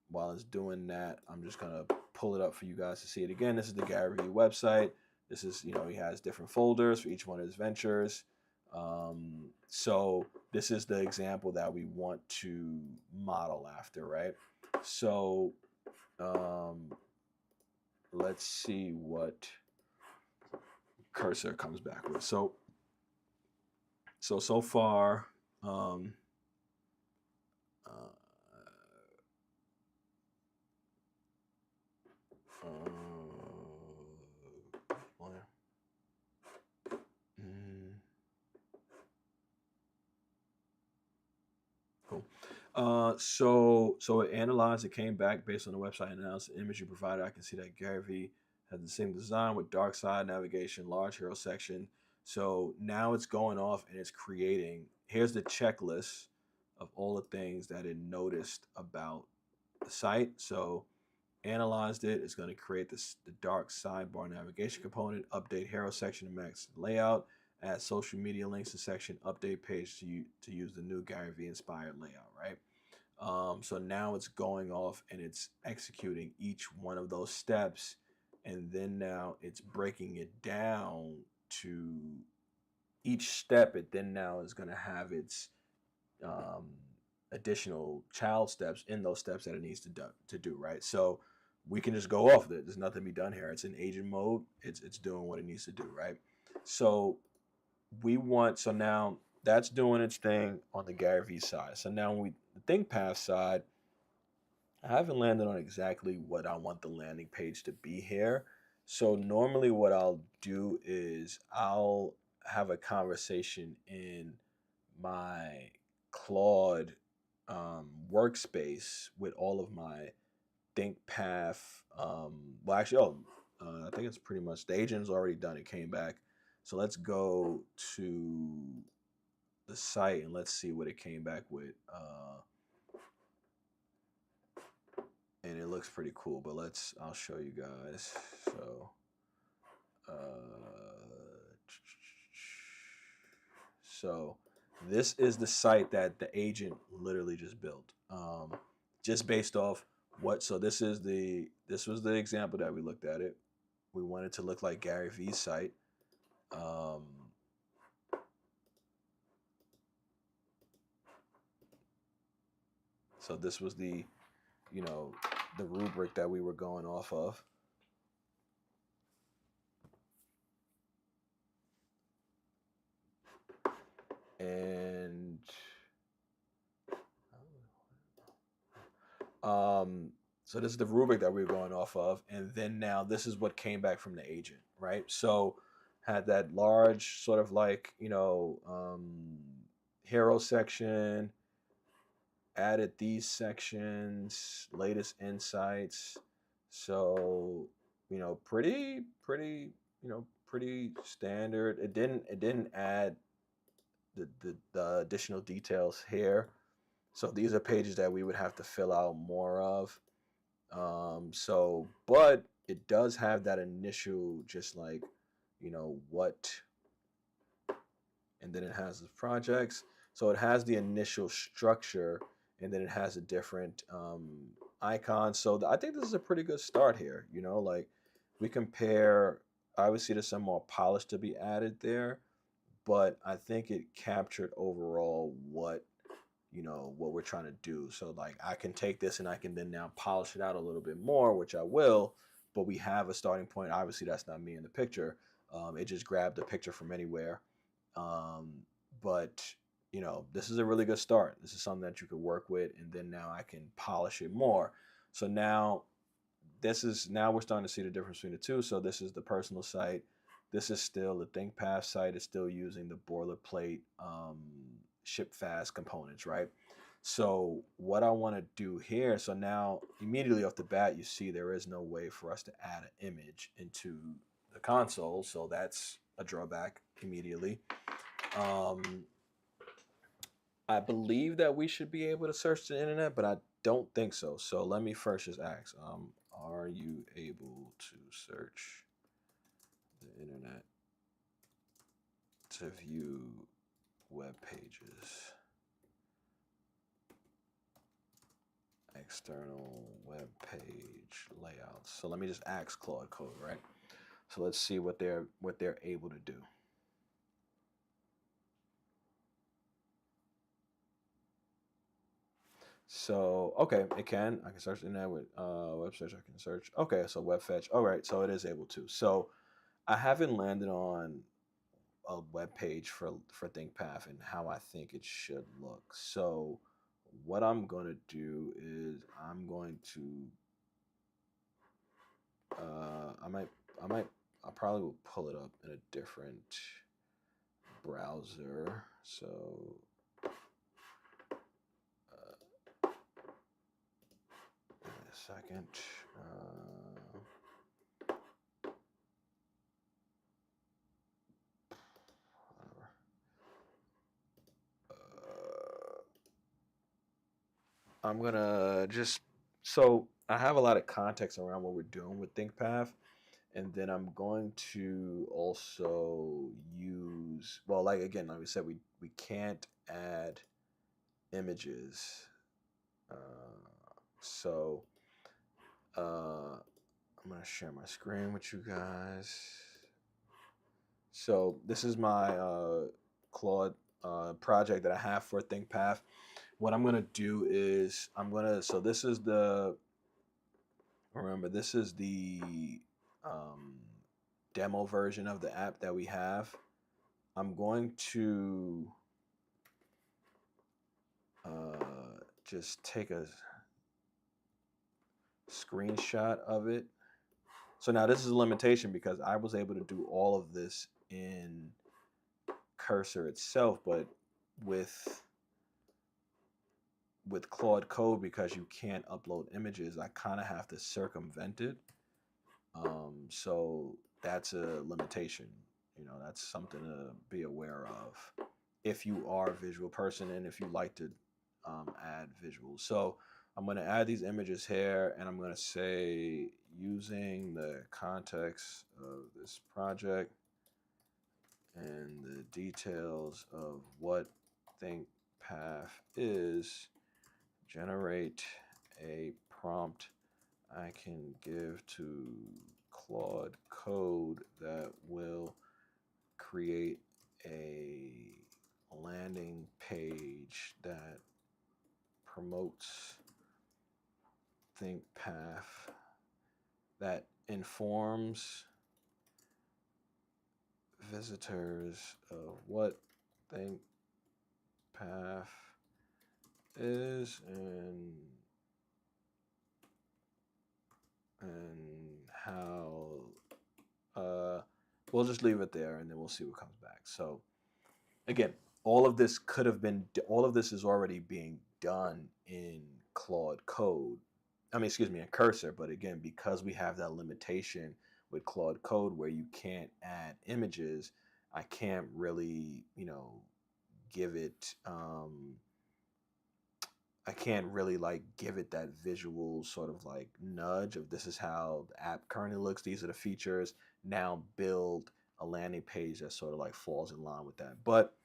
while it's doing that, I'm just going to pull it up for you guys to see it again. This is the Gary V website. This is, he has different folders for each one of his ventures. So this is the example that we want to model after, right? So let's see what Cursor comes back with. So far, cool. So it analyzed, it came back based on the website analysis image you provided. I can see that Gary V has the same design with dark side navigation, large hero section. So now it's going off and it's creating, here's the checklist of all the things that it noticed about the site. So analyzed it, it's going to create the dark sidebar navigation component, update hero section to max layout, add social media links to section, update page to use the new Gary V inspired layout, right? So now it's going off and it's executing each one of those steps, and then now it's breaking it down to each step. It then now is going to have its additional child steps in those steps that it needs to do, right? So we can just go off of it. There's nothing to be done here. It's in agent mode. It's doing what it needs to do, right? So now that's doing its thing on the Gary V side. So now the ThinkPath side, I haven't landed on exactly what I want the landing page to be here. So normally what I'll do is I'll have a conversation in my Claude workspace with all of my ThinkPath. I think it's pretty much, the agent's already done. It came back. So let's go to the site and let's see what it came back with. And it looks pretty cool, but I'll show you guys. So this is the site that the agent literally just built, just based off so this was the example that we looked at it. We wanted to look like Gary V's site. So this was the rubric that we were going off of. And so this is the rubric that we were going off of, and then now this is what came back from the agent, right? So had that large sort of like hero section, added these sections, latest insights. So pretty standard. It didn't add the additional details here. So these are pages that we would have to fill out more of. But it does have that initial, just like, what, and then it has the projects. So it has the initial structure, and then it has a different icon. So I think this is a pretty good start here. Like we compare, obviously there's some more polish to be added there, but I think it captured overall what we're trying to do. So like I can take this and I can then now polish it out a little bit more, which I will, but we have a starting point. Obviously that's not me in the picture. It just grabbed a picture from anywhere. But you know, this is a really good start. This is something that you could work with, and then now I can polish it more. So now now we're starting to see the difference between the two. So this is the personal site. This is still the ThinkPath site is still using the boilerplate ship fast components, right? So what I want to do here, so now immediately off the bat, you see there is no way for us to add an image into the console. So that's a drawback immediately. I believe that we should be able to search the internet, but I don't think so. So let me first just ask, are you able to search the internet to view web pages? External web page layouts. So let me just ask Claude Code, right? So let's see what they're able to do. So okay, it can. I can search the internet with web search. I can search. Okay, so web fetch. All right, so it is able to. So I haven't landed on a web page for ThinkPath and how I think it should look. So what I'm going to do is I'm going to I probably will pull it up in a different browser. So give me a second. I'm gonna just so I have a lot of context around what we're doing with ThinkPath, and then I'm going to also use like again, like we said, we can't add images, uh, so I'm gonna share my screen with you guys. So this is my Claude project that I have for ThinkPath. What I'm gonna do is so this is the remember this is the um, demo version of the app that we have. I'm going to just take a screenshot of it. So now this is a limitation because I was able to do all of this in Cursor itself, but with Claude Code, because you can't upload images, I kind of have to circumvent it. So that's a limitation. You know, that's something to be aware of if you are a visual person and if you like to add visuals. So I'm going to add these images here, and I'm going to say using the context of this project and the details of what ThinkPath is, generate a prompt I can give to Claude Code that will create a landing page that promotes ThinkPath, that informs visitors of what ThinkPath is and how we'll just leave it there and then we'll see what comes back. So again, all of this is already being done in Claude Code. I mean, excuse me, in Cursor. But again, because we have that limitation with Claude Code where you can't add images, I can't really, give it. I can't really give it that visual sort of nudge of this is how the app currently looks. These are the features. Now build a landing page that sort of falls in line with that. But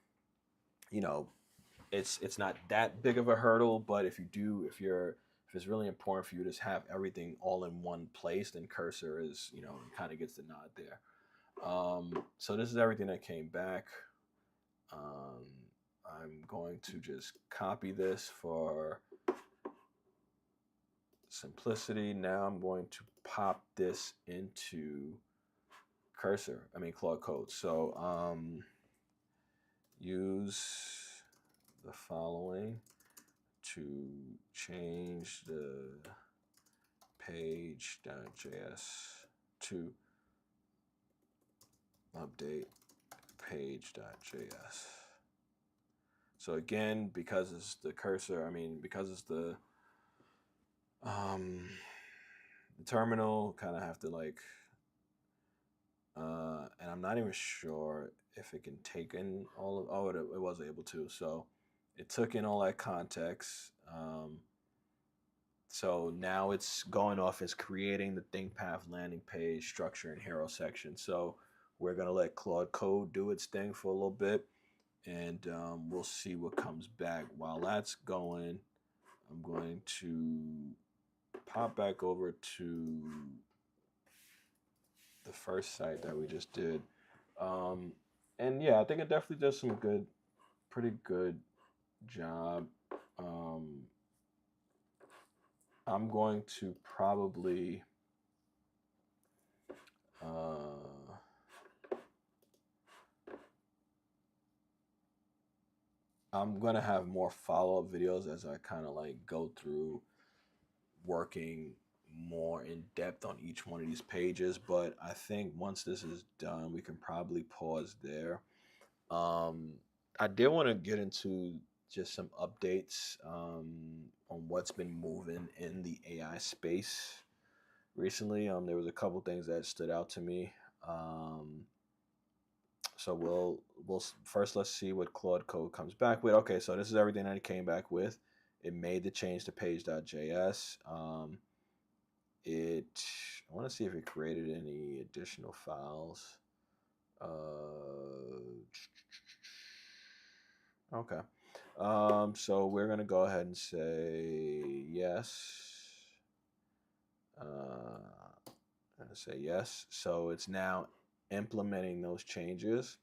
it's not that big of a hurdle. But if it's really important for you to have everything all in one place, then Cursor is kind of gets the nod there. So this is everything that came back. I'm going to just copy this for simplicity. Now I'm going to pop this into Claude Code. So use the following to change the page.js to update page.js. So again, because it's the cursor, because it's the terminal, kind of have to like, and I'm not even sure if it can take in all of, oh, it was able to. So it took in all that context. So now it's going off as creating the ThinkPath landing page structure and hero section. So we're going to let Claude Code do its thing for a little bit, and we'll see what comes back. While that's going, I'm going to pop back over to the first site that we just did. And yeah, I think it definitely does some pretty good job. I'm going to probably I'm gonna have more follow-up videos as I kind of like go through working more in depth on each one of these pages. But I think once this is done, we can probably pause there. I did want to get into just some updates on what's been moving in the AI space recently. There was a couple things that stood out to me. So we'll first, let's see what Claude Code comes back with. Okay, so this is everything that it came back with. It made the change to page.js. I want to see if it created any additional files. Okay. So we're gonna go ahead and say yes. I'm gonna say yes. So it's now implementing those changes.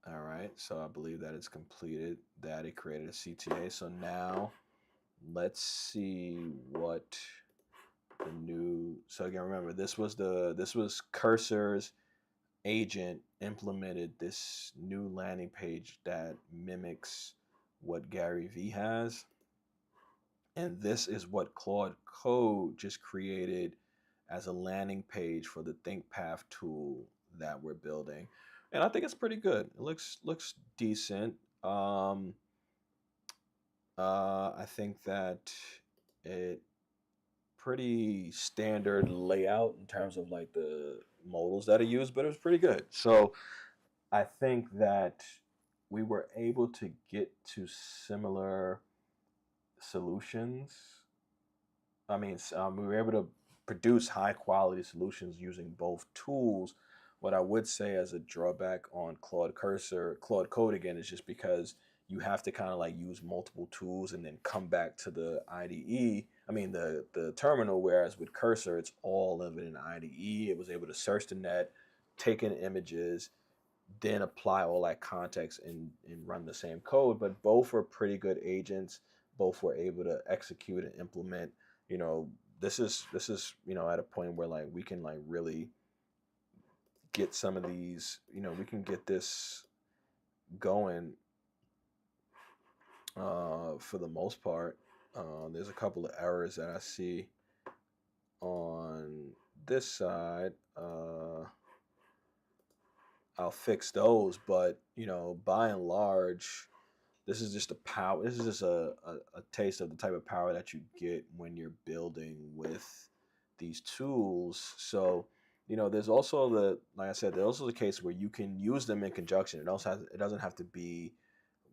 All right, so I believe that it's completed that. It created a CTA. So now let's see what the new, so again, remember this was Cursor's agent implemented this new landing page that mimics what Gary Vee has. And this is what Claude Code just created as a landing page for the ThinkPath tool that we're building. And I think it's pretty good. It looks decent. I think that it pretty standard layout in terms of like the modals that are used, but it was pretty good. So I think that we were able to get to similar solutions. We were able to produce high quality solutions using both tools. What I would say as a drawback on Claude Code again, is just because you have to kind of like use multiple tools and then come back to the IDE. The terminal, whereas with Cursor, it's all of it in IDE. It was able to search the net, take in images, then apply all that context and run the same code. But both were pretty good agents. Both were able to execute and implement. This is at a point where like we can like really get some of these. We can get this going for the most part. There's a couple of errors that I see on this side. I'll fix those, but by and large, this is just a taste of the type of power that you get when you're building with these tools. So there's also like I said, there's also the case where you can use them in conjunction. It doesn't have to be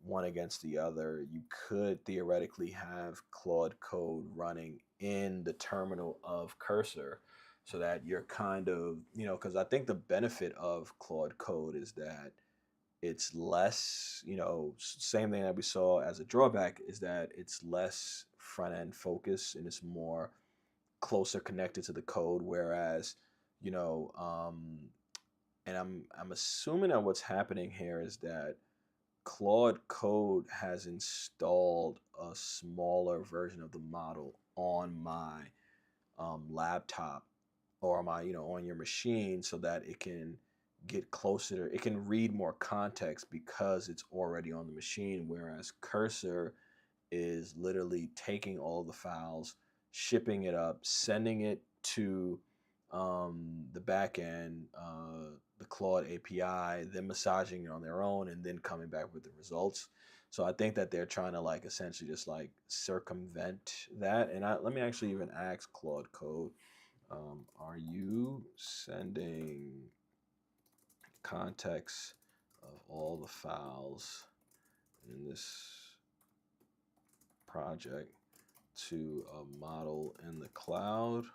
one against the other. You could theoretically have Claude Code running in the terminal of Cursor, so that you're kind of, because I think the benefit of Claude Code is that it's less, same thing that we saw as a drawback, is that it's less front end focus and it's more closer connected to the code. Whereas, and I'm assuming that what's happening here is that Claude Code has installed a smaller version of the model on my laptop or my on your machine, so that it can get closer to, it can read more context because it's already on the machine, whereas Cursor is literally taking all the files, shipping it up, sending it to the back end, the Claude API, then massaging it on their own, and then coming back with the results. So I think that they're trying to like essentially just like circumvent that. And let me actually even ask Claude Code, are you sending context of all the files in this project to a model in the cloud,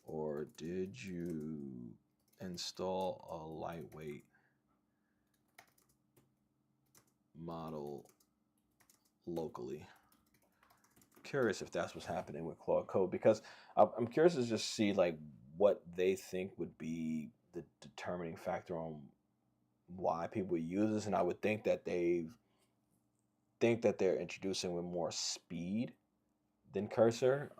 or did you install a lightweight model locally? Curious if that's what's happening with Claude Code, because I'm curious to just see like what they think would be the determining factor on why people use this. And I would think that they're introducing with more speed than Cursor.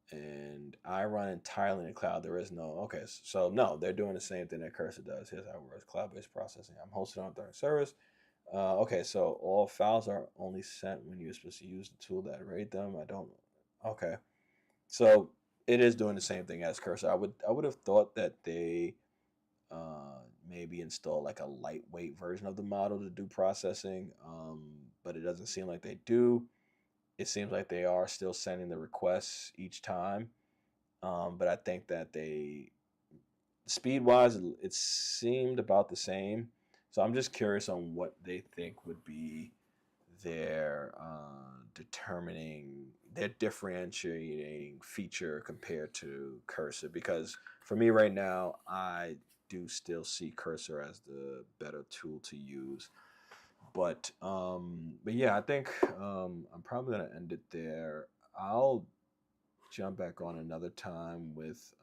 And I run entirely in the cloud. There is no, okay, so no, they're doing the same thing that Cursor does. Here's how it works: cloud-based processing. I'm hosted on a service. Okay, so all files are only sent when you're supposed to use the tool that rate them. I don't, okay. So it is doing the same thing as Cursor. I would have thought that they maybe install like a lightweight version of the model to do processing, but it doesn't seem like they do. It seems like they are still sending the requests each time, but I think that they, speed wise, it seemed about the same. So I'm just curious on what they think would be their their differentiating feature compared to Cursor, because for me right now, I do still see Cursor as the better tool to use. But yeah, I think I'm probably gonna end it there. I'll jump back on another time with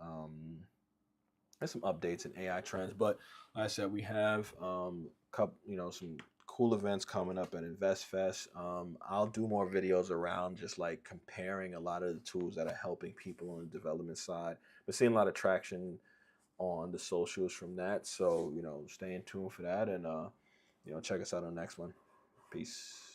there's some updates and AI trends. But like I said, we have some cool events coming up at InvestFest. I'll do more videos around just like comparing a lot of the tools that are helping people on the development side. We're seeing a lot of traction on the socials from that. So, stay in tune for that, and check us out on the next one. Peace.